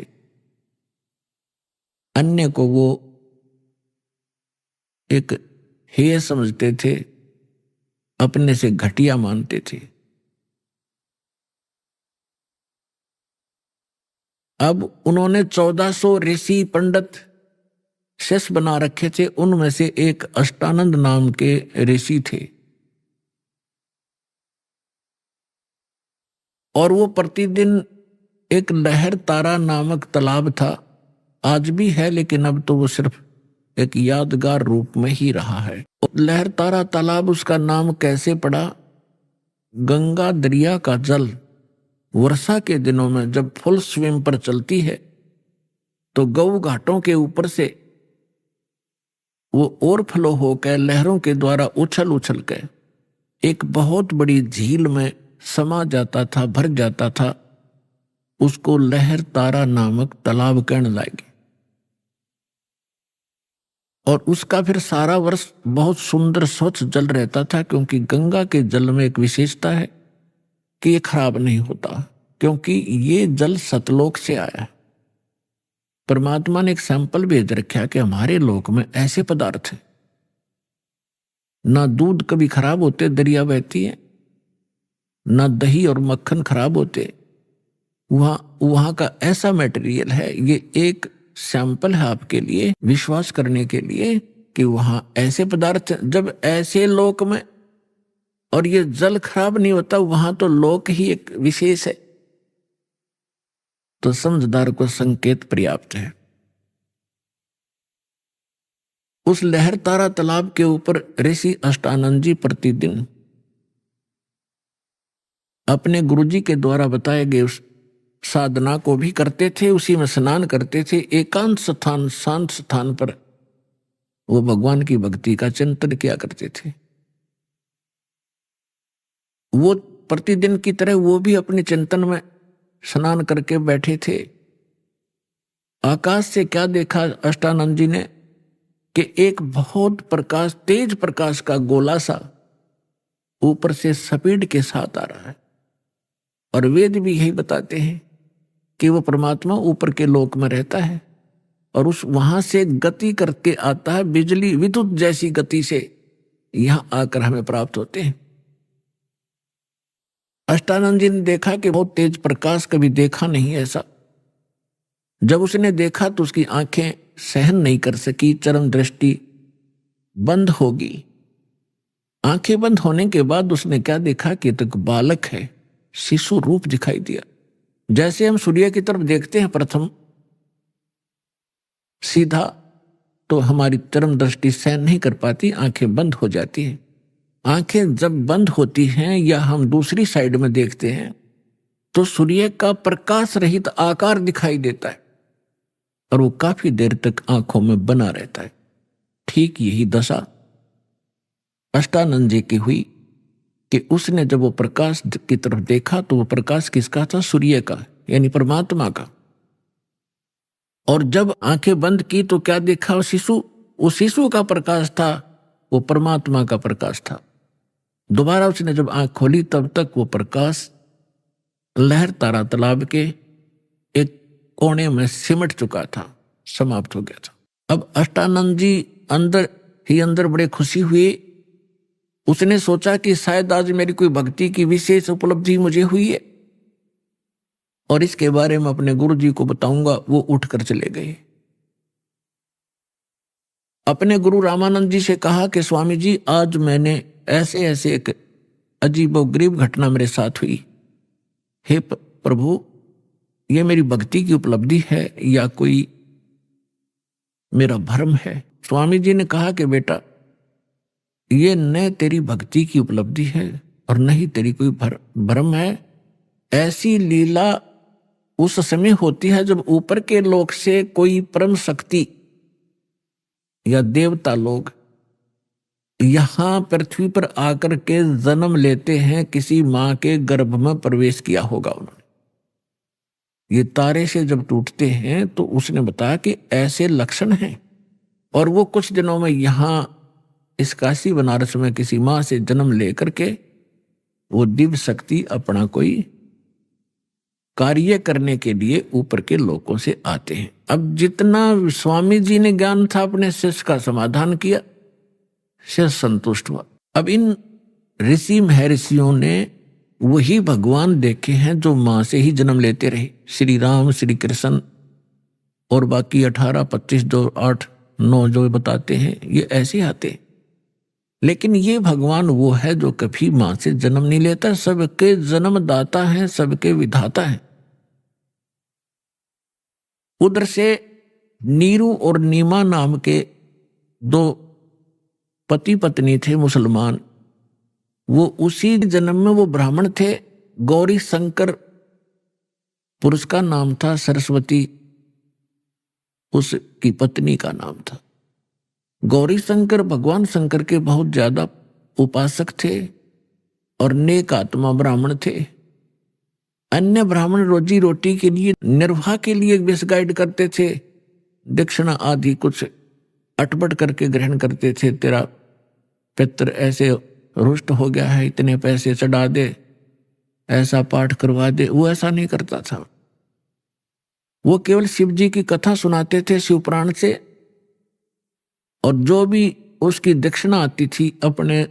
अन्य को वो एक हेय समझते थे, अपने से घटिया मानते थे। अब उन्होंने 1400 ऋषि पंडित शिष्य बना रखे थे। उनमें से एक अष्टानंद नाम के ऋषि थे, और वो प्रतिदिन एक लहर तारा नामक तालाब था, आज भी है, लेकिन अब तो वो सिर्फ एक यादगार रूप में ही रहा है। लहर तारा तालाब उसका नाम कैसे पड़ा? गंगा दरिया का जल वर्षा के दिनों में जब फुल स्विम पर चलती है तो गऊ घाटों के ऊपर से वो ओवरफ्लो होकर लहरों के द्वारा उछल उछल के एक बहुत बड़ी झील में समा जाता था, भर जाता था। उसको लहर तारा नामक तालाब कहने लगे, और उसका फिर सारा वर्ष बहुत सुंदर स्वच्छ जल रहता था, क्योंकि गंगा के जल में एक विशेषता है कि ये खराब नहीं होता, क्योंकि ये जल सतलोक से आया है। परमात्मा ने एक सैंपल भेज रखा कि हमारे लोक में ऐसे पदार्थ हैं, ना दूध कभी खराब होते, दरिया बहती है, ना दही और मक्खन खराब होते। वहां का ऐसा मटेरियल है। ये एक सैंपल है आपके लिए, विश्वास करने के लिए कि वहां ऐसे पदार्थ, जब ऐसे लोक में और ये जल खराब नहीं होता, वहां तो लोक ही एक विशेष है। तो समझदार को संकेत पर्याप्त है। उस लहर तारा तालाब के ऊपर ऋषि अष्टानंद जी प्रतिदिन अपने गुरुजी के द्वारा बताए गए उस साधना को भी करते थे, उसी में स्नान करते थे। एकांत स्थान, शांत स्थान पर वो भगवान की भक्ति का चिंतन किया करते थे। वो प्रतिदिन की तरह वो भी अपने चिंतन में स्नान करके बैठे थे। आकाश से क्या देखा अष्टानंद जी ने कि एक बहुत प्रकाश, तेज प्रकाश का गोला सा ऊपर से स्पीड के साथ आ रहा है। और वेद भी यही बताते हैं कि वो परमात्मा ऊपर के लोक में रहता है और उस वहां से गति करके आता है, बिजली विद्युत जैसी गति से यहां आकर हमें प्राप्त होते हैं। अष्टानंद जी ने देखा कि बहुत तेज प्रकाश कभी देखा नहीं ऐसा। जब उसने देखा तो उसकी आंखें सहन नहीं कर सकी, चरम दृष्टि बंद होगी। आंखें बंद होने के बाद उसने क्या देखा कि एक बालक है, शिशु रूप दिखाई दिया। जैसे हम सूर्य की तरफ देखते हैं प्रथम सीधा, तो हमारी चरम दृष्टि सहन नहीं कर पाती, आंखें बंद हो जाती हैं। आंखें जब बंद होती हैं या हम दूसरी साइड में देखते हैं तो सूर्य का प्रकाश रहित आकार दिखाई देता है और वो काफी देर तक आंखों में बना रहता है। ठीक यही दशा अष्टानंद जी की हुई कि उसने जब वो प्रकाश की तरफ देखा तो वो प्रकाश किसका था? सूर्य का, यानी परमात्मा का। और जब आंखें बंद की तो क्या देखा? वो शिशु का प्रकाश था, वो परमात्मा का प्रकाश था। दोबारा उसने जब आंख खोली तब तक वो प्रकाश लहर तारा तालाब के एक कोने में सिमट चुका था, समाप्त हो गया था। अब अष्टानंद जी अंदर ही अंदर बड़े खुशी हुए। उसने सोचा कि शायद आज मेरी कोई भक्ति की विशेष उपलब्धि मुझे हुई है और इसके बारे में अपने गुरु जी को बताऊंगा। वो उठकर चले गए। अपने गुरु रामानंद जी से कहा कि स्वामी जी, आज मैंने ऐसे ऐसे एक अजीबोगरीब घटना मेरे साथ हुई। हे प्रभु, ये मेरी भक्ति की उपलब्धि है या कोई मेरा भ्रम है? स्वामी जी ने कहा कि बेटा, ये न तेरी भक्ति की उपलब्धि है और न ही तेरी कोई भ्रम है। ऐसी लीला उस समय होती है जब ऊपर के लोक से कोई परम शक्ति या देवता लोग यहां पृथ्वी पर आकर के जन्म लेते हैं। किसी मां के गर्भ में प्रवेश किया होगा उन्होंने। ये तारे से जब टूटते हैं तो उसने बताया कि ऐसे लक्षण हैं। और वो कुछ दिनों में यहां इस काशी बनारस में किसी मां से जन्म लेकर के वो दिव्य शक्ति अपना कोई कार्य करने के लिए ऊपर के लोकों से आते हैं। अब जितना स्वामी जी ने ज्ञान था अपने शिष्य का समाधान किया, शिष्य संतुष्ट हुआ। अब इन ऋषि महर्षियों ने वही भगवान देखे हैं जो मां से ही जन्म लेते रहे। श्री राम, श्री कृष्ण और बाकी 18, 25, 2, 8, 9 जो बताते हैं, ये ऐसे आते हैं। लेकिन ये भगवान वो है जो कभी मां से जन्म नहीं लेता, सबके जन्मदाता है, सबके विधाता है। उधर से नीरू और नीमा नाम के 2 पति पत्नी थे मुसलमान। वो उसी जन्म में वो ब्राह्मण थे। गौरी शंकर पुरुष का नाम था, सरस्वती उसकी पत्नी का नाम था। गौरी शंकर भगवान शंकर के बहुत ज्यादा उपासक थे और नेक आत्मा ब्राह्मण थे। अन्य ब्राह्मण रोजी रोटी के लिए, निर्वाह के लिए मिसगाइड करते थे, दक्षिणा आदि कुछ अटपट करके ग्रहण करते थे। तेरा पितर ऐसे रुष्ट हो गया है, इतने पैसे चढ़ा दे, ऐसा पाठ करवा दे। वो ऐसा नहीं करता था। वो केवल शिव जी की कथा सुनाते थे शिव पुराण से, और जो भी उसकी दक्षिणा आती थी अपने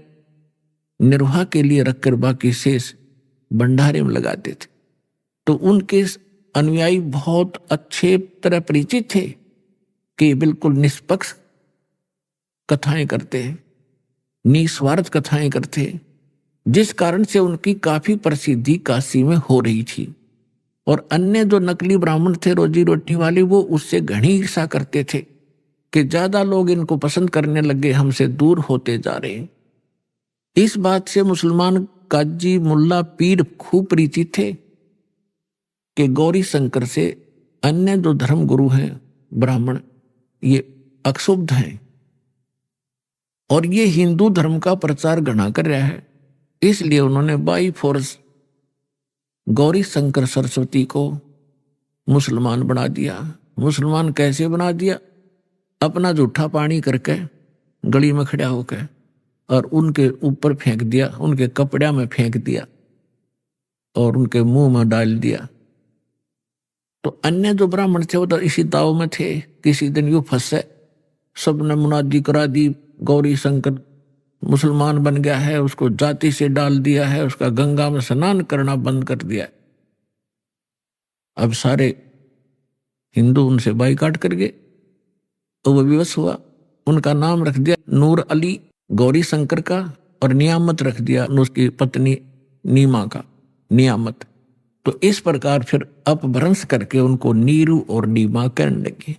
निर्वाह के लिए रखकर बाकी शेष भंडारे में लगाते थे। तो उनके अनुयायी बहुत अच्छे तरह परिचित थे कि बिल्कुल निष्पक्ष कथाएं करते हैं, निस्वार्थ कथाएं करते हैं, जिस कारण से उनकी काफी प्रसिद्धि काशी में हो रही थी। और अन्य जो नकली ब्राह्मण थे रोजी रोटी वाले, वो उससे घनी ईर्ष्या करते थे कि ज्यादा लोग इनको पसंद करने लगे, हमसे दूर होते जा रहे हैं। इस बात से मुसलमान काजी, मुल्ला, पीर खूब परिचित थे कि गौरी शंकर से अन्य जो धर्म गुरु हैं ब्राह्मण, ये अक्षुब्ध हैं और ये हिंदू धर्म का प्रचार घना कर रहा है। इसलिए उन्होंने बाई फोर्स गौरी शंकर सरस्वती को मुसलमान बना दिया। मुसलमान कैसे बना दिया? अपना जूठा पानी करके गली में खड़ा होकर और उनके ऊपर फेंक दिया, उनके कपड़े में फेंक दिया और उनके मुंह में डाल दिया। तो अन्य जो ब्राह्मण थे वो तो इसी दाव में थे। किसी दिन यूं फंसे, सबने मुनादी करा दी, गौरी शंकर मुसलमान बन गया है, उसको जाति से डाल दिया है, उसका गंगा में स्नान करना बंद कर दिया है। अब सारे हिंदू उनसे बाइकाट कर गए, तो वो विवश हुआ। उनका नाम रख दिया नूर अली गौरी शंकर का और नियामत रख दिया उसकी पत्नी नीमा का, नियामत। तो इस प्रकार फिर अपभ्रंश करके उनको नीरू और नीमा कहने लगे।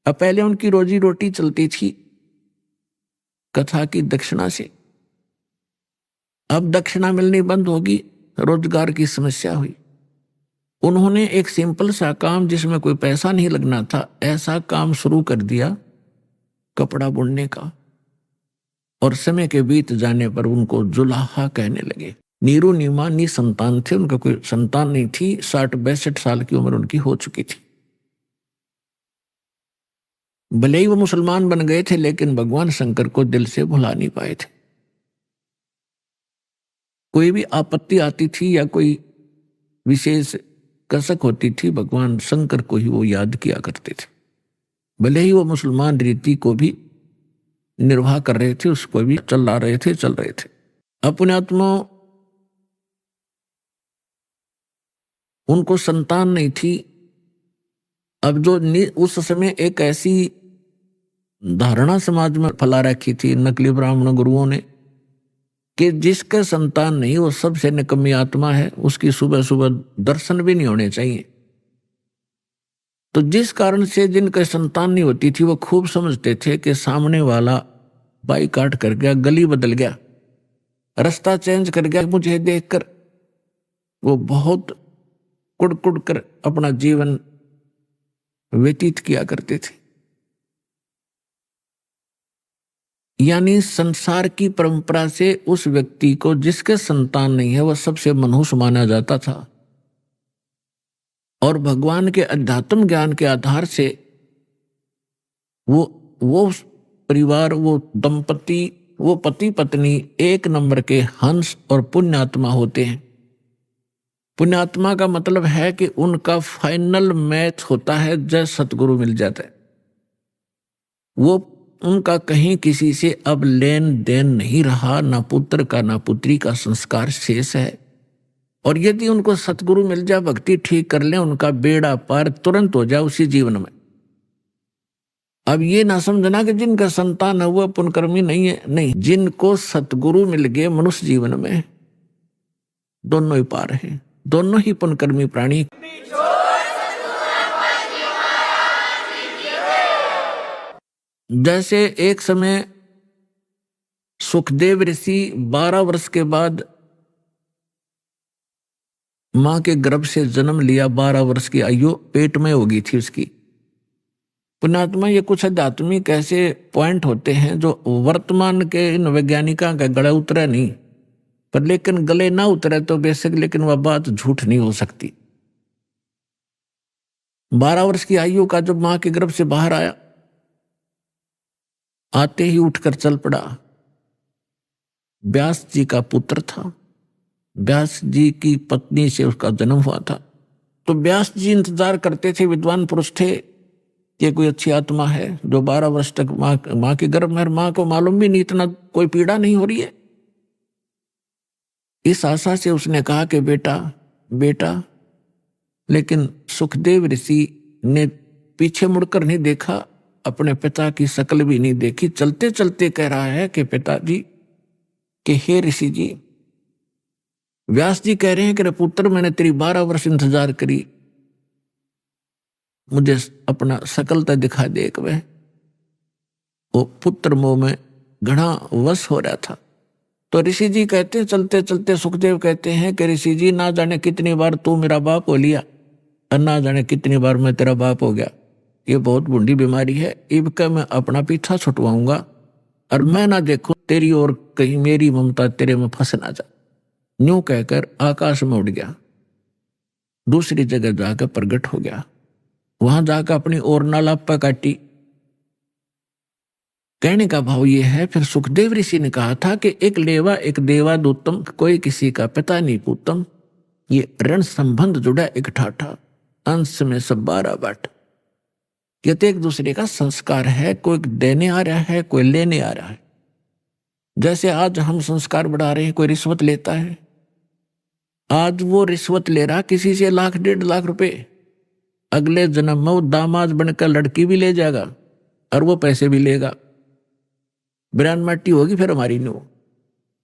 अब पहले उनकी रोजी रोटी चलती थी कथा की दक्षिणा से, अब दक्षिणा मिलनी बंद होगी, रोजगार की समस्या हुई। उन्होंने एक सिंपल सा काम जिसमें कोई पैसा नहीं लगना था, ऐसा काम शुरू कर दिया कपड़ा बुनने का। और समय के बीत जाने पर उनको जुलाहा कहने लगे। नीरू नीमा निसंतान थे, उनका कोई संतान नहीं थी। 60-62 साल की उम्र उनकी हो चुकी थी। भले ही वो मुसलमान बन गए थे, लेकिन भगवान शंकर को दिल से भुला नहीं पाए थे। कोई भी आपत्ति आती थी या कोई विशेष कसक होती थी, भगवान शंकर को ही वो याद किया करते थे। भले ही वो मुसलमान रीति को भी निर्वाह कर रहे थे, उसको भी चल रहे थे। अपने आत्मा उनको संतान नहीं थी। अब जो उस समय एक ऐसी धारणा समाज में फैला रखी थी नकली ब्राह्मण गुरुओं ने कि जिसका संतान नहीं वो सबसे निकम्मी आत्मा है, उसकी सुबह सुबह दर्शन भी नहीं होने चाहिए। तो जिस कारण से जिनका संतान नहीं होती थी वो खूब समझते थे कि सामने वाला बाइकाट कर गया, गली बदल गया, रास्ता चेंज कर गया। मुझे देखकर वो बहुत कुड़ कर अपना जीवन व्यतीत किया करते थे। यानी संसार की परंपरा से उस व्यक्ति को जिसके संतान नहीं है वह सबसे मनहूस माना जाता था। और भगवान के अध्यात्म ज्ञान के आधार से वो परिवार, वो दंपति, वो पति पत्नी एक नंबर के हंस और पुण्यात्मा होते हैं। पुण्यात्मा का मतलब है कि उनका फाइनल मैच होता है जय सतगुरु मिल जाता है। वो उनका कहीं किसी से अब लेन देन नहीं रहा, ना पुत्र का ना पुत्री का संस्कार शेष है। और यदि उनको सतगुरु मिल जाए, भक्ति ठीक कर लें, उनका बेड़ा पार तुरंत हो जाए उसी जीवन में। अब ये ना समझना कि जिनका संतान है वो पुण्यकर्मी नहीं है, नहीं, जिनको सतगुरु मिल गए मनुष्य जीवन में दोनों ही पार हैं, दोनों ही पुण्यकर्मी प्राणी। जैसे एक समय सुखदेव ऋषि 12 वर्ष के बाद मां के गर्भ से जन्म लिया, 12 वर्ष की आयु पेट में हो गई थी उसकी। पुण्यात्मा, ये कुछ आध्यात्मिक ऐसे पॉइंट होते हैं जो वर्तमान के इन वैज्ञानिकों का गला उतरा नहीं, पर लेकिन गले ना उतरे तो बेशक, लेकिन वह बात झूठ नहीं हो सकती। 12 वर्ष की आयु का जब मां के गर्भ से बाहर आया, आते ही उठकर चल पड़ा। व्यास जी का पुत्र था, व्यास जी की पत्नी से उसका जन्म हुआ था। तो व्यास जी इंतजार करते थे, विद्वान पुरुष थे, ये कोई अच्छी आत्मा है जो 12 वर्ष तक मां के गर्भ में, मां को मालूम भी नहीं, इतना कोई पीड़ा नहीं हो रही है। इस आशा से उसने कहा कि बेटा बेटा, लेकिन सुखदेव ऋषि ने पीछे मुड़कर नहीं देखा, अपने पिता की शक्ल भी नहीं देखी। चलते चलते कह रहा है कि पिताजी, कि हे ऋषि जी, व्यास जी कह रहे हैं कि पुत्र मैंने तेरी 12 वर्ष इंतजार करी, मुझे अपना शकलता दिखा दे। एक वह वो पुत्र मोह में घना वश हो रहा था। तो ऋषि जी कहते, चलते चलते सुखदेव कहते हैं कि ऋषि जी, ना जाने कितनी बार तू मेरा बाप हो लिया और ना जाने कितनी बार मैं तेरा बाप हो गया। ये बहुत बूढ़ी बीमारी है, इबका मैं अपना पीछा छुटवाऊंगा और मैं ना देखूं तेरी और कहीं मेरी ममता तेरे में फंस ना जा। न्यू कहकर आकाश में उड़ गया, दूसरी जगह जाकर प्रकट हो गया। वहां जाकर अपनी और नालापा काटी कहने का भाव ये है, फिर सुखदेव ऋषि ने कहा था कि एक लेवा एक देवादूतम, कोई किसी का पिता नहीं पूतम। ये ऋण संबंध जुड़ा एक ठाठा, अंश में सब 12 बाट। ये तो एक दूसरे का संस्कार है, कोई देने आ रहा है, कोई लेने आ रहा है। जैसे आज हम संस्कार बढ़ा रहे हैं, कोई रिश्वत लेता है, आज वो रिश्वत ले रहा किसी से 1 लाख 1.5 लाख रुपए, अगले जन्म में वो दामाद बनकर लड़की भी ले जाएगा और वो पैसे भी लेगा। बिरान माटी होगी फिर हमारी नो,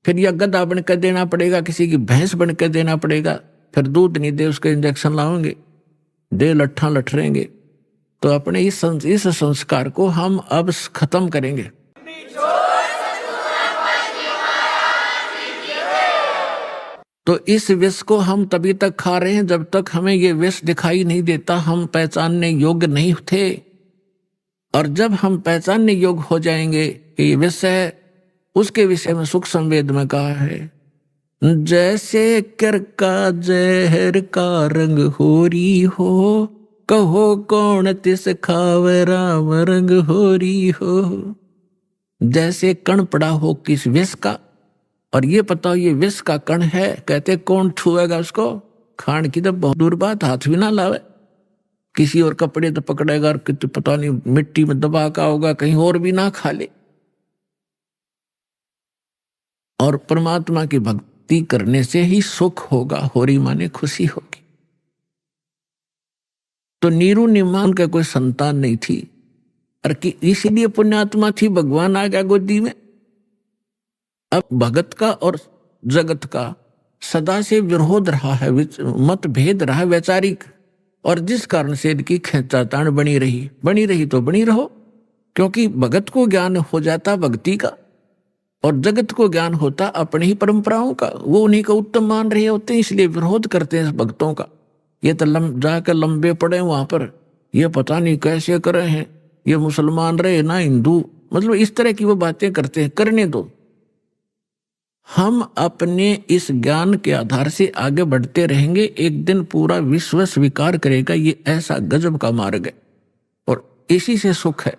फिर या गधा बनकर देना पड़ेगा, किसी की भैंस बनकर देना पड़ेगा, फिर दूध नहीं दे उसके इंजेक्शन लाओगे, दे लट्ठा लठरेंगे। तो अपने इस संस्कार को हम अब खत्म करेंगे। तो इस विष को हम तभी तक खा रहे हैं जब तक हमें ये विष दिखाई नहीं देता, हम पहचानने योग्य नहीं थे। और जब हम पहचानने योग्य हो जाएंगे कि ये विष है, उसके विषय में सुख संवेद में कहा है, जैसे कर का जहर का रंग होरी हो, कहो कौन तिस खावे राम रंग होरी हो। जैसे कण पड़ा हो किस विष का, और ये पता हो ये विष का कण है, कहते कौन छुएगा उसको, खान की तो बहुत दूर बात, हाथ भी ना लावे, किसी और कपड़े तो पकड़ेगा और कितने पता नहीं मिट्टी में दबा का होगा, कहीं और भी ना खा ले। और परमात्मा की भक्ति करने से ही सुख होगा, होरी माने खुशी होगी। तो नीरू निमान का कोई संतान नहीं थी, और कि इसीलिए पुण्यात्मा थी, भगवान आ गया गोदी में। अब भगत का और जगत का सदा से विरोध रहा है, मतभेद रहा है वैचारिक, और जिस कारण से इनकी खींचातान बनी रही तो बनी रहो, क्योंकि भगत को ज्ञान हो जाता भक्ति का और जगत को ज्ञान होता अपनी ही परंपराओं का, वो उन्हीं का उत्तम मान रहे होते हैं, इसलिए विरोध करते हैं भक्तों का। ये तो जाकर लंबे पड़े वहां पर, ये पता नहीं कैसे कर रहे हैं, ये मुसलमान रहे ना हिंदू, मतलब इस तरह की वो बातें करते हैं, करने दो। हम अपने इस ज्ञान के आधार से आगे बढ़ते रहेंगे, एक दिन पूरा विश्व स्वीकार करेगा ये ऐसा गजब का मार्ग है और इसी से सुख है।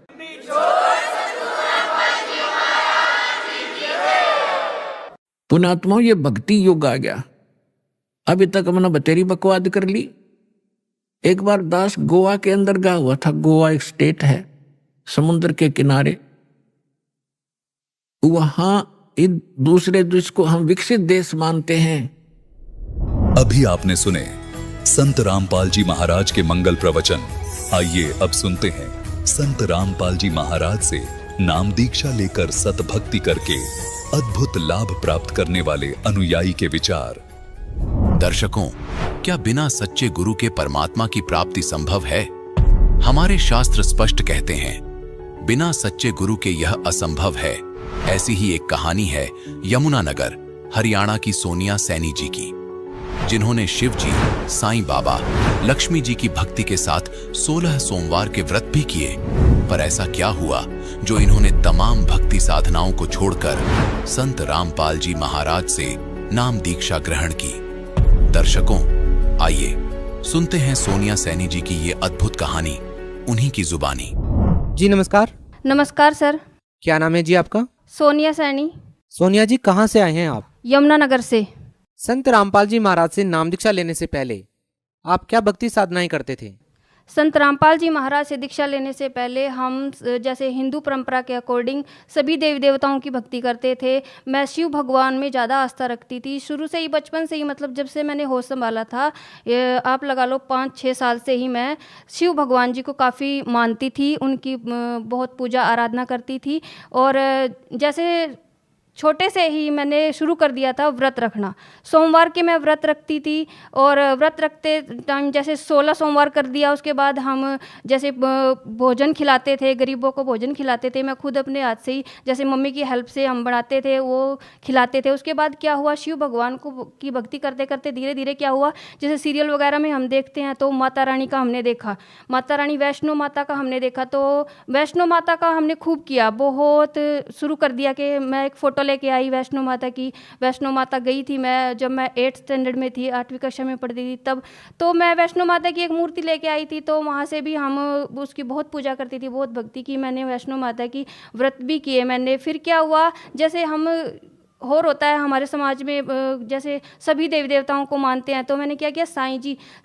पुण्यात्माओं, ये भक्ति युग आ गया। अभी तक हमने बतेरी बकवाद कर ली। एक बार दास गोवा के अंदर गया हुआ था, गोवा एक स्टेट है समुद्र के किनारे, वहां दूसरे देश को हम विकसित देश मानते हैं। अभी आपने सुने संत रामपाल जी महाराज के मंगल प्रवचन। आइए अब सुनते हैं संत रामपाल जी महाराज से नाम दीक्षा लेकर सतभक्ति करके अद्भुत लाभ प्राप्त करने वाले अनुयायी के विचार। दर्शकों, क्या बिना सच्चे गुरु के परमात्मा की प्राप्ति संभव है? हमारे शास्त्र स्पष्ट कहते हैं, बिना सच्चे गुरु के यह असंभव है। ऐसी ही एक कहानी है यमुनानगर, हरियाणा की सोनिया सैनी जी की, जिन्होंने शिव जी, साईं बाबा, लक्ष्मी जी की भक्ति के साथ 16 सोमवार के व्रत भी किए। पर ऐसा क्या हुआ जो इन्होंने तमाम भक्ति साधनाओं को छोड़कर संत रामपाल जी महाराज से नाम दीक्षा ग्रहण की? दर्शकों, आइए सुनते हैं सोनिया सैनी जी की ये अद्भुत कहानी, उन्हीं की जुबानी। जी नमस्कार। नमस्कार सर। क्या नाम है जी आपका? सोनिया सैनी। सोनिया जी, कहाँ से आए हैं आप? यमुनानगर से। संत रामपाल जी महाराज से नाम दीक्षा लेने से पहले आप क्या भक्ति साधनाएं करते थे? संत रामपाल जी महाराज से दीक्षा लेने से पहले हम जैसे हिंदू परंपरा के अकॉर्डिंग सभी देवी देवताओं की भक्ति करते थे। मैं शिव भगवान में ज़्यादा आस्था रखती थी शुरू से ही, बचपन से ही, मतलब जब से मैंने होश संभाला था, आप लगा लो 5-6 साल से ही मैं शिव भगवान जी को काफ़ी मानती थी, उनकी बहुत पूजा आराधना करती थी। और जैसे छोटे से ही मैंने शुरू कर दिया था व्रत रखना। सोमवार के मैं व्रत रखती थी और व्रत रखते टाइम जैसे 16 सोमवार कर दिया, उसके बाद हम जैसे भोजन खिलाते थे, गरीबों को भोजन खिलाते थे। मैं खुद अपने हाथ से ही, जैसे मम्मी की हेल्प से हम बनाते थे, वो खिलाते थे। उसके बाद क्या हुआ, शिव भगवान को की भक्ति करते करते धीरे धीरे क्या हुआ, जैसे सीरियल वगैरह में हम देखते हैं तो माता रानी का हमने देखा, माता रानी वैष्णो माता का हमने देखा, तो वैष्णो माता का हमने खूब किया, बहुत शुरू कर दिया कि मैं एक फ़ोटो फ़ोटो लेके आई वैष्णो माता की। वैष्णो माता गई थी मैं, जब मैं 8th स्टैंडर्ड में थी, 8वीं कक्षा में पढ़ती थी तब। तो मैं वैष्णो माता की एक मूर्ति लेके आई थी, तो वहाँ से भी हम उसकी बहुत पूजा करती थी, बहुत भक्ति की मैंने वैष्णो माता की, व्रत भी किए मैंने। फिर क्या हुआ, जैसे हम और होता है हमारे समाज में, जैसे सभी देवी देवताओं को मानते हैं, तो मैंने क्या किया,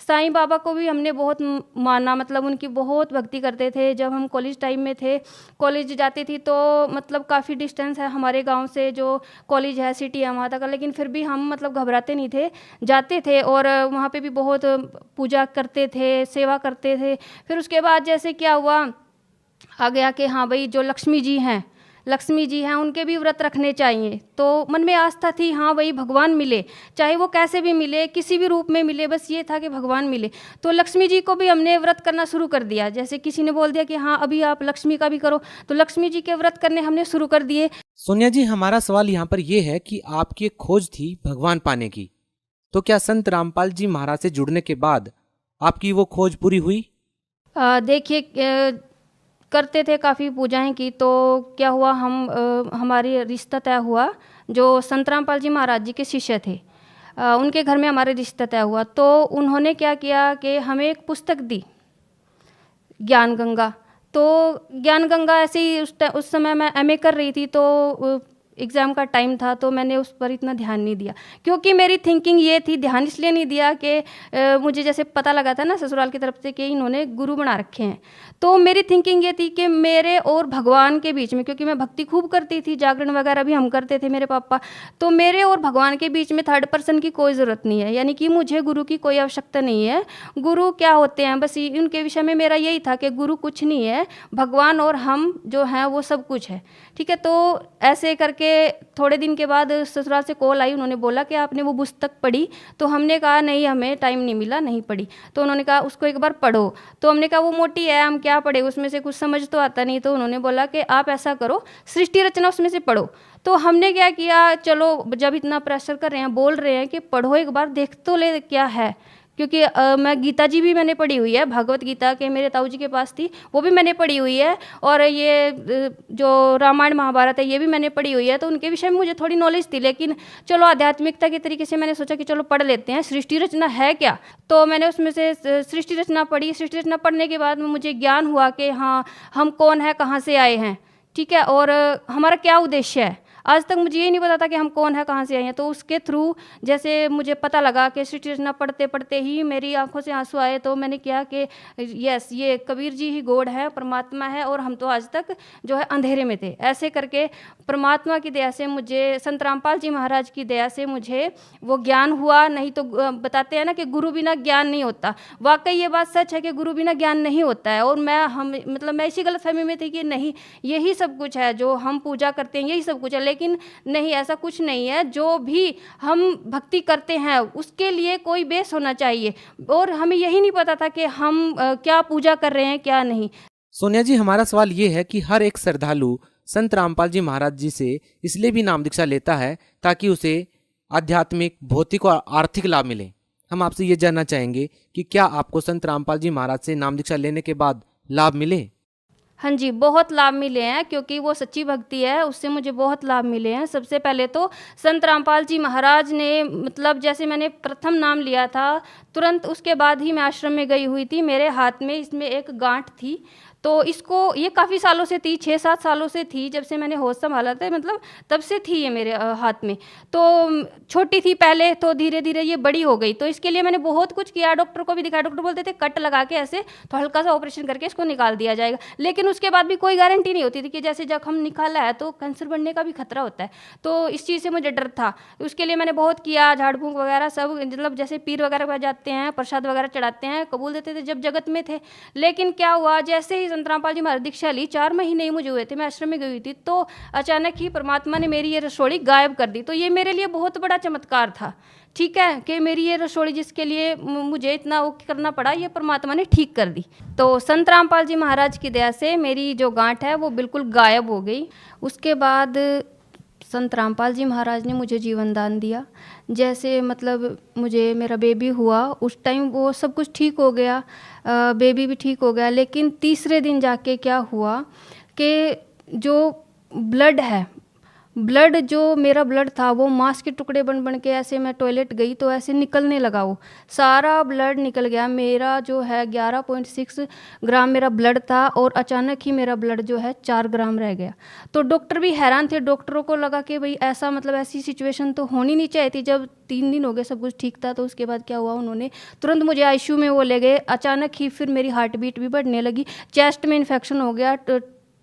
साईं बाबा को भी हमने बहुत माना, मतलब उनकी बहुत भक्ति करते थे। जब हम कॉलेज टाइम में थे, कॉलेज जाती थी तो मतलब काफ़ी डिस्टेंस है हमारे गांव से, जो कॉलेज है सिटी है वहाँ तक, लेकिन फिर भी हम मतलब घबराते नहीं थे, जाते थे और वहाँ पे भी बहुत पूजा करते थे, सेवा करते थे। फिर उसके बाद जैसे क्या हुआ, आ गया कि हाँ भाई जो लक्ष्मी जी हैं उनके भी व्रत रखने चाहिए। तो मन में आस्था थी, हाँ भाई भगवान मिले, चाहे वो कैसे भी मिले, किसी भी रूप में मिले, बस ये था कि भगवान मिले। तो लक्ष्मी जी को भी हमने व्रत करना शुरू कर दिया। जैसे किसी ने बोल दिया कि हाँ अभी आप लक्ष्मी का भी करो, तो लक्ष्मी जी के व्रत करने हमने शुरू कर दिए। सोनिया जी, हमारा सवाल यहाँ पर यह है कि आपकी एक खोज थी भगवान पाने की, तो क्या संत रामपाल जी महाराज से जुड़ने के बाद आपकी वो खोज पूरी हुई? देखिए, करते थे काफ़ी पूजाएं की, तो क्या हुआ, हमारी रिश्ता तय हुआ। जो संत रामपाल जी महाराज जी के शिष्य थे, उनके घर में हमारे रिश्ता तय हुआ। तो उन्होंने क्या किया कि हमें एक पुस्तक दी, ज्ञान गंगा। तो ज्ञान गंगा ऐसे ही उस समय मैं एमए कर रही थी, तो एग्ज़ाम का टाइम था, तो मैंने उस पर इतना ध्यान नहीं दिया, क्योंकि मेरी थिंकिंग ये थी, ध्यान इसलिए नहीं दिया कि मुझे जैसे पता लगा था ना ससुराल की तरफ से कि इन्होंने गुरु बना रखे हैं। तो मेरी थिंकिंग ये थी कि मेरे और भगवान के बीच में, क्योंकि मैं भक्ति खूब करती थी, जागरण वगैरह भी हम करते थे मेरे पापा, तो मेरे और भगवान के बीच में थर्ड पर्सन की कोई ज़रूरत नहीं है, यानी कि मुझे गुरु की कोई आवश्यकता नहीं है। गुरु क्या होते हैं, बस उनके विषय में मेरा यही था कि गुरु कुछ नहीं है, भगवान और हम जो हैं वो सब कुछ है। ठीक है, तो ऐसे करके थोड़े दिन के बाद ससुराल से कॉल आई, उन्होंने बोला कि आपने वो पुस्तक पढ़ी? तो हमने कहा नहीं, हमें टाइम नहीं मिला, नहीं पढ़ी। तो उन्होंने कहा उसको एक बार पढ़ो। तो हमने कहा वो मोटी है, हम क्या पढ़े, उसमें से कुछ समझ तो आता नहीं। तो उन्होंने बोला कि आप ऐसा करो, सृष्टि रचना उसमें से पढ़ो। तो हमने क्या किया, चलो जब इतना प्रेशर कर रहे हैं, बोल रहे हैं कि पढ़ो एक बार, देख तो ले क्या है, क्योंकि मैं गीता जी भी मैंने पढ़ी हुई है, भगवत गीता के मेरे ताऊ जी के पास थी, वो भी मैंने पढ़ी हुई है, और ये जो रामायण महाभारत है ये भी मैंने पढ़ी हुई है। तो उनके विषय में मुझे थोड़ी नॉलेज थी, लेकिन चलो आध्यात्मिकता के तरीके से मैंने सोचा कि चलो पढ़ लेते हैं, सृष्टि रचना है क्या। तो मैंने उसमें से सृष्टि रचना पढ़ी। सृष्टि रचना पढ़ने के बाद में मुझे ज्ञान हुआ कि हाँ हम कौन है, कहाँ से आए हैं, ठीक है, और हमारा क्या उद्देश्य है। आज तक मुझे ये नहीं पता था कि हम कौन है, कहाँ से आए हैं। तो उसके थ्रू जैसे मुझे पता लगा कि सृष्टि रचना पढ़ते पढ़ते ही मेरी आंखों से आंसू आए। तो मैंने किया कि यस, ये कबीर जी ही गॉड है, परमात्मा है, और हम तो आज तक जो है अंधेरे में थे। ऐसे करके परमात्मा की दया से मुझे, संत रामपाल जी महाराज की दया से मुझे वो ज्ञान हुआ। नहीं तो बताते हैं ना कि गुरु बिना ज्ञान नहीं होता, वाकई ये बात सच है कि गुरु बिना ज्ञान नहीं होता है। और मैं इसी गलतफहमी में थी कि नहीं यही सब कुछ है, जो हम पूजा करते हैं यही सब कुछ है, लेकिन नहीं, ऐसा कुछ नहीं है। जो भी हम भक्ति करते हैं उसके लिए कोई बेस होना चाहिए, और हमें यही नहीं पता था कि हम क्या पूजा कर रहे हैं क्या नहीं। सोनिया जी, हमारा सवाल ये है कि हर एक श्रद्धालु संत रामपाल जी महाराज जी से इसलिए भी नाम दीक्षा लेता है ताकि उसे आध्यात्मिक, भौतिक और आर्थिक लाभ मिले। हम आपसे ये जानना चाहेंगे कि क्या आपको संत रामपाल जी महाराज से नाम दीक्षा लेने के बाद लाभ मिले? हाँ जी, बहुत लाभ मिले हैं, क्योंकि वो सच्ची भक्ति है, उससे मुझे बहुत लाभ मिले हैं। सबसे पहले तो संत रामपाल जी महाराज ने, मतलब जैसे मैंने प्रथम नाम लिया था तुरंत उसके बाद ही मैं आश्रम में गई हुई थी। मेरे हाथ में इसमें एक गांठ थी, तो इसको ये काफ़ी सालों से थी, 6-7 सालों से थी, जब से मैंने होश संभाला था, मतलब तब से थी ये मेरे हाथ में। तो छोटी थी पहले, तो धीरे धीरे ये बड़ी हो गई। तो इसके लिए मैंने बहुत कुछ किया, डॉक्टर को भी दिखाया। डॉक्टर बोलते थे कट लगा के ऐसे तो हल्का सा ऑपरेशन करके इसको निकाल दिया जाएगा, लेकिन उसके बाद भी कोई गारंटी नहीं होती थी कि जैसे जख्म निकाला है तो कैंसर बनने का भी खतरा होता है। तो इस चीज़ से मुझे डर था। उसके लिए मैंने बहुत किया, झाड़ फूंक वगैरह सब, मतलब जैसे पीर वगैरह पर जाते हैं, प्रसाद वगैरह चढ़ाते हैं, कबूल देते थे जब जगत में थे। लेकिन क्या हुआ, जैसे ही संत रामपाल जी महाराज दीक्षा ली, 4 महीने ही मुझे हुए थे, मैं आश्रम में गई हुई थी, तो अचानक ही परमात्मा ने मेरी ये रसोड़ी गायब कर दी। तो ये मेरे लिए बहुत बड़ा चमत्कार था, ठीक है, कि मेरी ये रसोड़ी जिसके लिए मुझे इतना वो करना पड़ा, ये परमात्मा ने ठीक कर दी। तो संत रामपाल जी महाराज की दया से मेरी जो गांठ है वो बिल्कुल गायब हो गई। उसके बाद संत रामपाल जी महाराज ने मुझे जीवन दान दिया। जैसे मतलब मुझे मेरा बेबी हुआ, उस टाइम वो सब कुछ ठीक हो गया, बेबी भी ठीक हो गया। लेकिन तीसरे दिन जाके क्या हुआ कि जो ब्लड है ब्लड जो मेरा ब्लड था वो मांस के टुकड़े बन बन के ऐसे मैं टॉयलेट गई तो ऐसे निकलने लगा, वो सारा ब्लड निकल गया। मेरा जो है 11.6 ग्राम मेरा ब्लड था और अचानक ही मेरा ब्लड जो है 4 ग्राम रह गया। तो डॉक्टर भी हैरान थे, डॉक्टरों को लगा कि भाई ऐसा मतलब ऐसी सिचुएशन तो होनी नहीं चाहिए थी। जब 3 दिन हो गए सब कुछ ठीक था तो उसके बाद क्या हुआ, उन्होंने तुरंत मुझे आईसीयू में वो ले गए। अचानक ही फिर मेरी हार्ट बीट भी बढ़ने लगी, चेस्ट में इन्फेक्शन हो गया,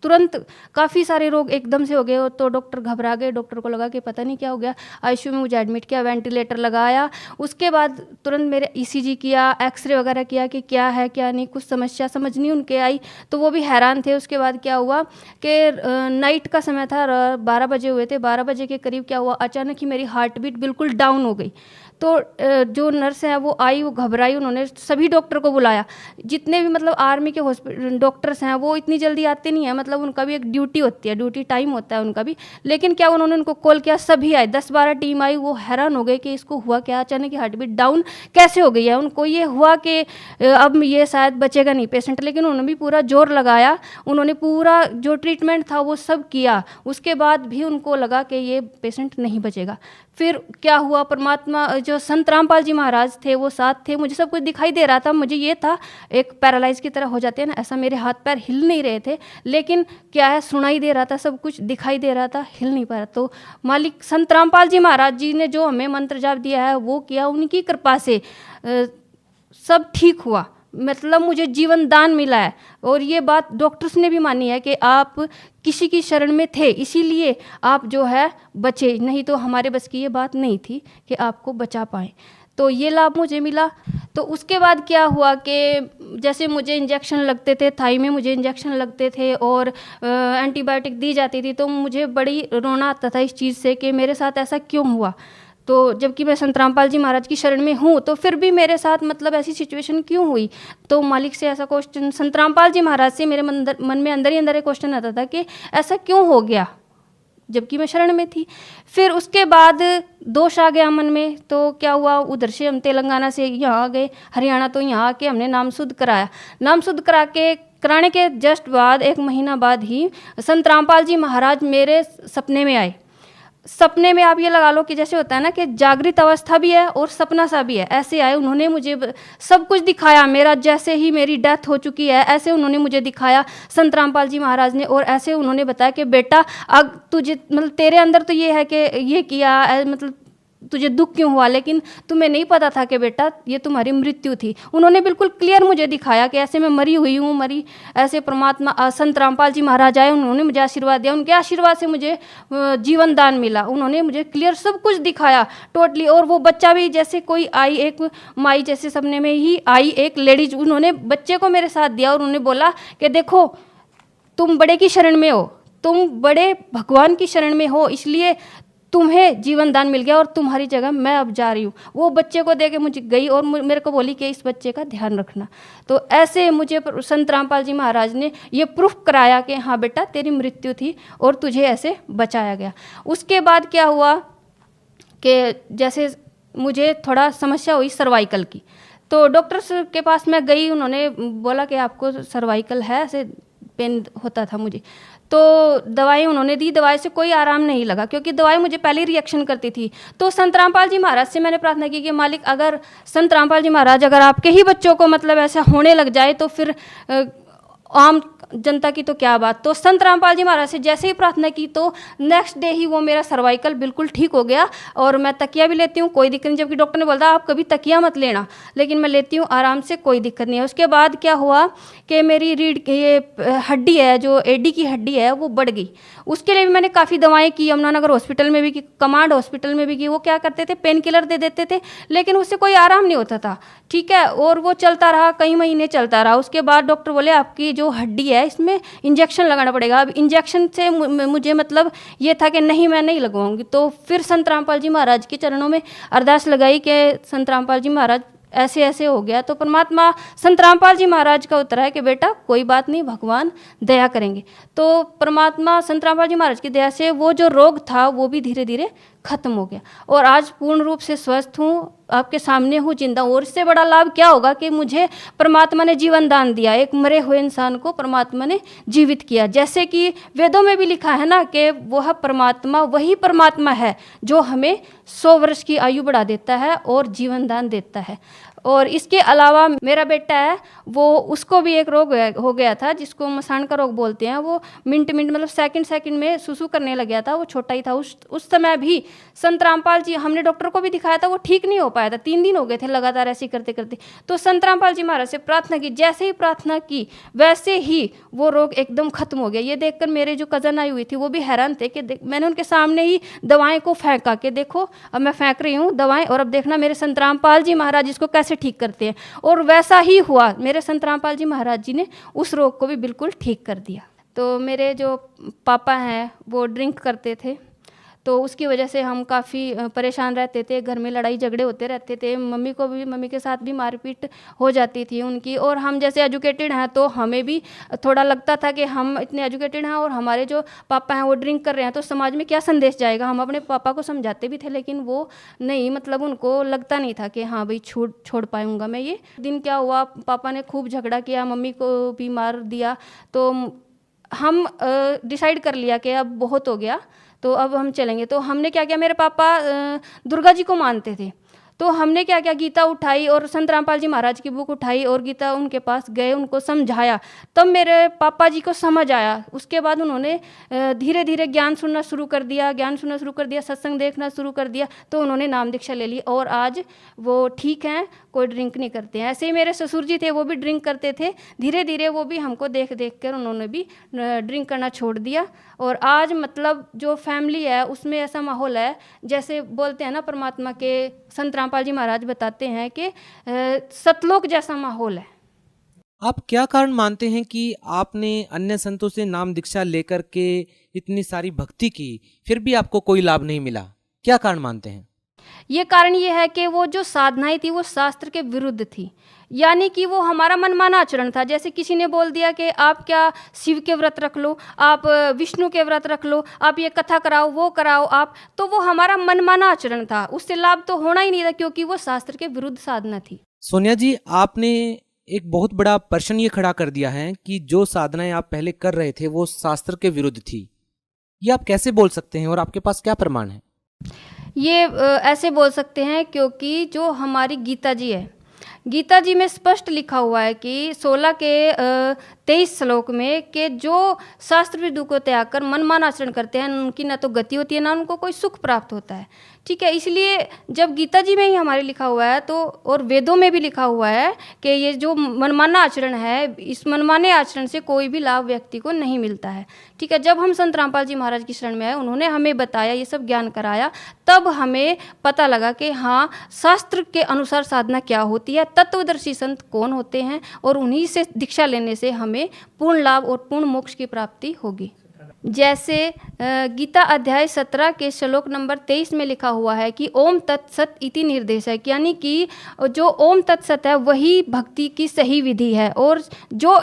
तुरंत काफ़ी सारे रोग एकदम से हो गए। तो डॉक्टर घबरा गए, डॉक्टर को लगा कि पता नहीं क्या हो गया। आईसीयू में मुझे एडमिट किया, वेंटिलेटर लगाया। उसके बाद तुरंत मेरे ईसीजी किया, एक्सरे वगैरह किया कि क्या है क्या नहीं, कुछ समस्या समझ नहीं उनके आई तो वो भी हैरान थे। उसके बाद क्या हुआ कि नाइट का समय था, 12 बजे हुए थे, 12 बजे के करीब क्या हुआ, अचानक ही मेरी हार्ट बीट बिल्कुल डाउन हो गई। तो जो नर्स है वो आई, वो घबराई, उन्होंने सभी डॉक्टर को बुलाया। जितने भी मतलब आर्मी के हॉस्पिटल डॉक्टर्स हैं वो इतनी जल्दी आते नहीं है, मतलब उनका भी एक ड्यूटी होती है, ड्यूटी टाइम होता है उनका भी। लेकिन क्या उन्होंने उनको कॉल किया, सभी आए, 10-12 टीम आई। वो हैरान हो गए कि इसको हुआ क्या, अचानक की हार्ट बीट डाउन कैसे हो गई है। उनको ये हुआ कि अब ये शायद बचेगा नहीं पेशेंट, लेकिन उन्होंने भी पूरा जोर लगाया, उन्होंने पूरा जो ट्रीटमेंट था वो सब किया। उसके बाद भी उनको लगा कि ये पेशेंट नहीं बचेगा। फिर क्या हुआ, परमात्मा जो संत रामपाल जी महाराज थे वो साथ थे। मुझे सब कुछ दिखाई दे रहा था, मुझे ये था एक पैरालाइज की तरह हो जाते हैं ना, ऐसा मेरे हाथ पैर हिल नहीं रहे थे, लेकिन क्या है सुनाई दे रहा था, सब कुछ दिखाई दे रहा था, हिल नहीं पा रहा। तो मालिक संत रामपाल जी महाराज जी ने जो हमें मंत्र जाप दिया है वो किया, उनकी कृपा से सब ठीक हुआ, मतलब मुझे जीवन दान मिला है। और ये बात डॉक्टर्स ने भी मानी है कि आप किसी की शरण में थे इसीलिए आप जो है बचे, नहीं तो हमारे बस की ये बात नहीं थी कि आपको बचा पाएँ। तो ये लाभ मुझे मिला। तो उसके बाद क्या हुआ कि जैसे मुझे इंजेक्शन लगते थे, थाई में मुझे इंजेक्शन लगते थे और एंटीबायोटिक दी जाती थी, तो मुझे बड़ी रोना आता था इस चीज़ से कि मेरे साथ ऐसा क्यों हुआ। तो जबकि मैं संत रामपाल जी महाराज की शरण में हूँ तो फिर भी मेरे साथ मतलब ऐसी सिचुएशन क्यों हुई। तो मालिक से ऐसा क्वेश्चन, संत रामपाल जी महाराज से मेरे मन में अंदर ही अंदर एक क्वेश्चन आता था कि ऐसा क्यों हो गया जबकि मैं शरण में थी। फिर उसके बाद दोष आ गया मन में, तो क्या हुआ, उधर से हम तेलंगाना से यहाँ आ गए हरियाणा, तो यहाँ आके हमने नाम शुद्ध कराया। नाम शुद्ध कराने के जस्ट बाद 1 महीना बाद ही संत रामपाल जी महाराज मेरे सपने में आए। सपने में आप ये लगा लो कि जैसे होता है ना कि जागृत अवस्था भी है और सपना सा भी है, ऐसे आए। उन्होंने मुझे सब कुछ दिखाया, मेरा जैसे ही मेरी डेथ हो चुकी है ऐसे उन्होंने मुझे दिखाया संत रामपाल जी महाराज ने। और ऐसे उन्होंने बताया कि बेटा अब तुझे मतलब तेरे अंदर तो ये है कि ये किया, मतलब तुझे दुख क्यों हुआ, लेकिन तुम्हें नहीं पता था कि बेटा ये तुम्हारी मृत्यु थी। उन्होंने बिल्कुल क्लियर मुझे दिखाया कि ऐसे मैं मरी हुई हूँ, मरी ऐसे परमात्मा संत रामपाल जी महाराज आए, उन्होंने मुझे आशीर्वाद दिया, उनके आशीर्वाद से मुझे जीवन दान मिला। उन्होंने मुझे क्लियर सब कुछ दिखाया टोटली। और वो बच्चा भी जैसे कोई आई, एक माई जैसे सपने में ही आई एक लेडीज, उन्होंने बच्चे को मेरे साथ दिया और उन्होंने बोला कि देखो तुम बड़े की शरण में हो, तुम बड़े भगवान की शरण में हो, इसलिए तुम्हें जीवन दान मिल गया और तुम्हारी जगह मैं अब जा रही हूँ। वो बच्चे को दे के मुझे गई और मेरे को बोली कि इस बच्चे का ध्यान रखना। तो ऐसे मुझे संत रामपाल जी महाराज ने ये प्रूफ कराया कि हाँ बेटा तेरी मृत्यु थी और तुझे ऐसे बचाया गया। उसके बाद क्या हुआ कि जैसे मुझे थोड़ा समस्या हुई सर्वाइकल की, तो डॉक्टर्स के पास मैं गई, उन्होंने बोला कि आपको सर्वाइकल है, ऐसे पेन होता था मुझे। तो दवाई उन्होंने दी, दवाई से कोई आराम नहीं लगा क्योंकि दवाई मुझे पहले रिएक्शन करती थी। तो संत रामपाल जी महाराज से मैंने प्रार्थना की कि मालिक अगर संत रामपाल जी महाराज अगर आपके ही बच्चों को मतलब ऐसा होने लग जाए तो फिर आम जनता की तो क्या बात। तो संत रामपाल जी महाराज से जैसे ही प्रार्थना की तो नेक्स्ट डे ही वो मेरा सर्वाइकल बिल्कुल ठीक हो गया और मैं तकिया भी लेती हूँ, कोई दिक्कत नहीं। जबकि डॉक्टर ने बोला आप कभी तकिया मत लेना, लेकिन मैं लेती हूँ आराम से, कोई दिक्कत नहीं है। उसके बाद क्या हुआ कि मेरी रीढ़ ये हड्डी है, जो एडी की हड्डी है वो बढ़ गई। उसके लिए भी मैंने काफ़ी दवाएं की, यमुनानगर हॉस्पिटल में भी की, कमांड हॉस्पिटल में भी की। वो क्या करते थे, पेन किलर दे देते थे, लेकिन उससे कोई आराम नहीं होता था। ठीक है, और वो चलता रहा, कई महीने चलता रहा। उसके बाद डॉक्टर बोले आपकी जो हड्डी है इसमें इंजेक्शन लगाना पड़ेगा। अब इंजेक्शन से मुझे मतलब ये था कि नहीं मैं नहीं लगवाऊंगी। तो फिर संत रामपाल जी महाराज के चरणों में अरदास लगाई कि संत रामपाल जी महाराज ऐसे ऐसे हो गया। तो परमात्मा संत रामपाल जी महाराज का उत्तर है कि बेटा कोई बात नहीं, भगवान दया करेंगे। तो परमात्मा संत रामपाल जी महाराज की दया से वो जो रोग था वो भी धीरे धीरे खत्म हो गया और आज पूर्ण रूप से स्वस्थ हूँ, आपके सामने हूँ, जिंदा हूँ। और इससे बड़ा लाभ क्या होगा कि मुझे परमात्मा ने जीवन दान दिया, एक मरे हुए इंसान को परमात्मा ने जीवित किया। जैसे कि वेदों में भी लिखा है ना कि वह परमात्मा वही परमात्मा है जो हमें 100 वर्ष की आयु बढ़ा देता है और जीवन दान देता है। और इसके अलावा मेरा बेटा है, वो उसको भी एक रोग हो गया था जिसको मसान का रोग बोलते हैं। वो मिनट मतलब सेकंड में सुसु करने लग गया था, वो छोटा ही था। उस समय भी संत रामपाल जी, हमने डॉक्टर को भी दिखाया था, वो ठीक नहीं हो पाया था, 3 दिन हो गए थे लगातार ऐसे करते करते। तो संत रामपाल जी महाराज से प्रार्थना की, जैसे ही प्रार्थना की वैसे ही वो रोग एकदम खत्म हो गया। ये देखकर मेरे जो कज़न आई हुई थी वो भी हैरान थे कि मैंने उनके सामने ही दवाएं को फेंका के देखो अब मैं फेंक रही हूँ दवाएं और अब देखना मेरे संत रामपाल जी महाराज इसको कैसे ठीक करते हैं। और वैसा ही हुआ, मेरे संत रामपाल जी महाराज जी ने उस रोग को भी बिल्कुल ठीक कर दिया। तो मेरे जो पापा हैं वो ड्रिंक करते थे, तो उसकी वजह से हम काफ़ी परेशान रहते थे, घर में लड़ाई झगड़े होते रहते थे, मम्मी के साथ भी मारपीट हो जाती थी उनकी। और हम जैसे एजुकेटेड हैं तो हमें भी थोड़ा लगता था कि हम इतने एजुकेटेड हैं और हमारे जो पापा हैं वो ड्रिंक कर रहे हैं तो समाज में क्या संदेश जाएगा। हम अपने पापा को समझाते भी थे लेकिन वो नहीं, मतलब उनको लगता नहीं था कि हाँ भाई छोड़ पाऊँगा मैं। ये दिन क्या हुआ, पापा ने खूब झगड़ा किया, मम्मी को भी मार दिया। तो हम डिसाइड कर लिया कि अब बहुत हो गया, तो अब हम चलेंगे। तो हमने क्या किया, मेरे पापा दुर्गा जी को मानते थे, तो हमने क्या किया, गीता उठाई और संत रामपाल जी महाराज की बुक उठाई और गीता उनके पास गए, उनको समझाया। तब मेरे पापा जी को समझ आया। उसके बाद उन्होंने धीरे धीरे ज्ञान सुनना शुरू कर दिया, सत्संग देखना शुरू कर दिया। तो उन्होंने नाम दीक्षा ले ली और आज वो ठीक हैं, कोई ड्रिंक नहीं करते हैं। ऐसे ही मेरे ससुर जी थे, वो भी ड्रिंक करते थे। धीरे धीरे वो भी हमको देख कर उन्होंने भी ड्रिंक करना छोड़ दिया। और आज मतलब जो फैमिली है उसमें ऐसा माहौल है, जैसे बोलते हैं ना परमात्मा के संत रामपाल जी महाराज बताते हैं कि सतलोक जैसा माहौल है। आप क्या कारण मानते हैं कि आपने अन्य संतों से नाम दीक्षा लेकर के इतनी सारी भक्ति की फिर भी आपको कोई लाभ नहीं मिला? क्या कारण मानते हैं? ये कारण ये है कि वो जो साधनाएं थी वो शास्त्र के विरुद्ध थी, यानी कि वो हमारा मनमाना आचरण था। जैसे किसी ने बोल दिया कि आप क्या शिव के व्रत रख लो, आप विष्णु के व्रत रख लो, आप ये कथा कराओ, वो कराओ आप, तो वो हमारा मनमाना आचरण था, उससे लाभ तो होना ही नहीं था क्योंकि वो शास्त्र के विरुद्ध साधना थी। सोनिया जी, आपने एक बहुत बड़ा प्रश्न ये खड़ा कर दिया है कि जो साधनाएं आप पहले कर रहे थे वो शास्त्र के विरुद्ध थी। ये आप कैसे बोल सकते हैं और आपके पास क्या प्रमाण है? ये ऐसे बोल सकते हैं क्योंकि जो हमारी गीता जी है, गीता जी में स्पष्ट लिखा हुआ है कि 16 के 23 श्लोक में कि जो शास्त्र विरुद्ध को त्याग कर मनमान आचरण करते हैं उनकी ना तो गति होती है ना उनको कोई सुख प्राप्त होता है। ठीक है, इसलिए जब गीता जी में ही हमारे लिखा हुआ है तो और वेदों में भी लिखा हुआ है कि ये जो मनमाना आचरण है, इस मनमाने आचरण से कोई भी लाभ व्यक्ति को नहीं मिलता है। ठीक है, जब हम संत रामपाल जी महाराज की शरण में आए, उन्होंने हमें बताया, ये सब ज्ञान कराया, तब हमें पता लगा कि हाँ शास्त्र के अनुसार साधना क्या होती है, तत्वदर्शी संत कौन होते हैं और उन्हीं से दीक्षा लेने से हमें पूर्ण लाभ और पूर्ण मोक्ष की प्राप्ति होगी। जैसे गीता अध्याय 17 के श्लोक नंबर 23 में लिखा हुआ है कि ओम तत्सत इति निर्देश है, यानी कि जो ओम तत्सत है वही भक्ति की सही विधि है और जो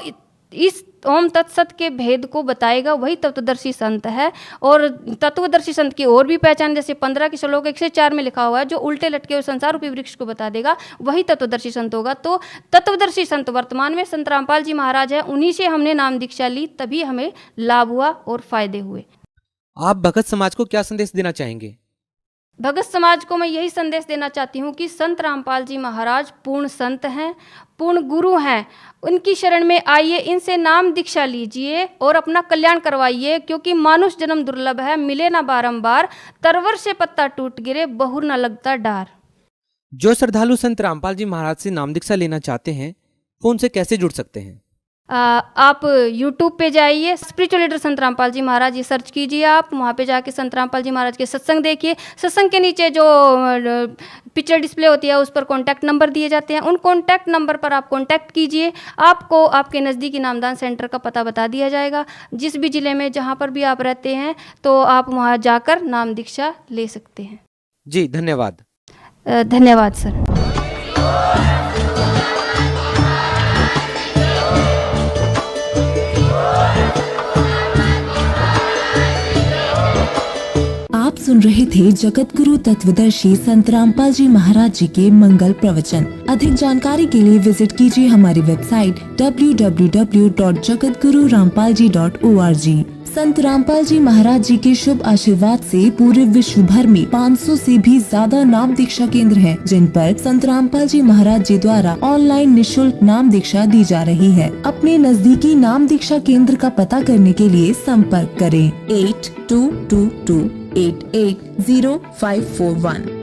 इस ओम तत्सत के भेद को बताएगा वही तत्वदर्शी संत है। और तत्वदर्शी संत की और भी पहचान, जैसे 15 के श्लोक 1 से 4 में लिखा हुआ है, जो उल्टे लटके हुए संसार रूपी वृक्ष को बता देगा वही तत्वदर्शी संत होगा। तो तत्वदर्शी संत वर्तमान में संत रामपाल जी महाराज है, उन्हीं से हमने नाम दीक्षा ली, तभी हमें लाभ हुआ और फायदे हुए। आप भगत समाज को क्या संदेश देना चाहेंगे? भगत समाज को मैं यही संदेश देना चाहती हूँ कि संत रामपाल जी महाराज पूर्ण संत हैं, पूर्ण गुरु हैं, उनकी शरण में आइए, इनसे नाम दीक्षा लीजिए और अपना कल्याण करवाइए, क्योंकि मानुष जन्म दुर्लभ है, मिले ना बारंबार, तरवर से पत्ता टूट गिरे, बहुर न लगता डार। जो श्रद्धालु संत रामपाल जी महाराज से नाम दीक्षा लेना चाहते हैं वो उनसे कैसे जुड़ सकते हैं? आप YouTube पे जाइए, स्पिरिचुअल लीडर संत रामपाल जी महाराज, ये सर्च कीजिए आप, वहाँ पे जाके संत रामपाल जी महाराज के सत्संग देखिए। सत्संग के नीचे जो पिक्चर डिस्प्ले होती है उस पर कॉन्टैक्ट नंबर दिए जाते हैं, उन कॉन्टैक्ट नंबर पर आप कॉन्टैक्ट कीजिए, आपको आपके नज़दीकी नामदान सेंटर का पता बता दिया जाएगा। जिस भी ज़िले में जहाँ पर भी आप रहते हैं तो आप वहाँ जाकर नाम दीक्षा ले सकते हैं। जी धन्यवाद। धन्यवाद सर। आप सुन रहे थे जगत गुरु तत्वदर्शी संत रामपाल जी महाराज जी के मंगल प्रवचन। अधिक जानकारी के लिए विजिट कीजिए हमारी वेबसाइट www.jagatgururampalji.org। संत रामपाल जी महाराज जी के शुभ आशीर्वाद से पूरे विश्व भर में 500 से भी ज्यादा नाम दीक्षा केंद्र हैं, जिन पर संत रामपाल जी महाराज जी द्वारा ऑनलाइन निशुल्क नाम दीक्षा दी जा रही है। अपने नजदीकी नाम दीक्षा केंद्र का पता करने के लिए संपर्क करें 8222880541।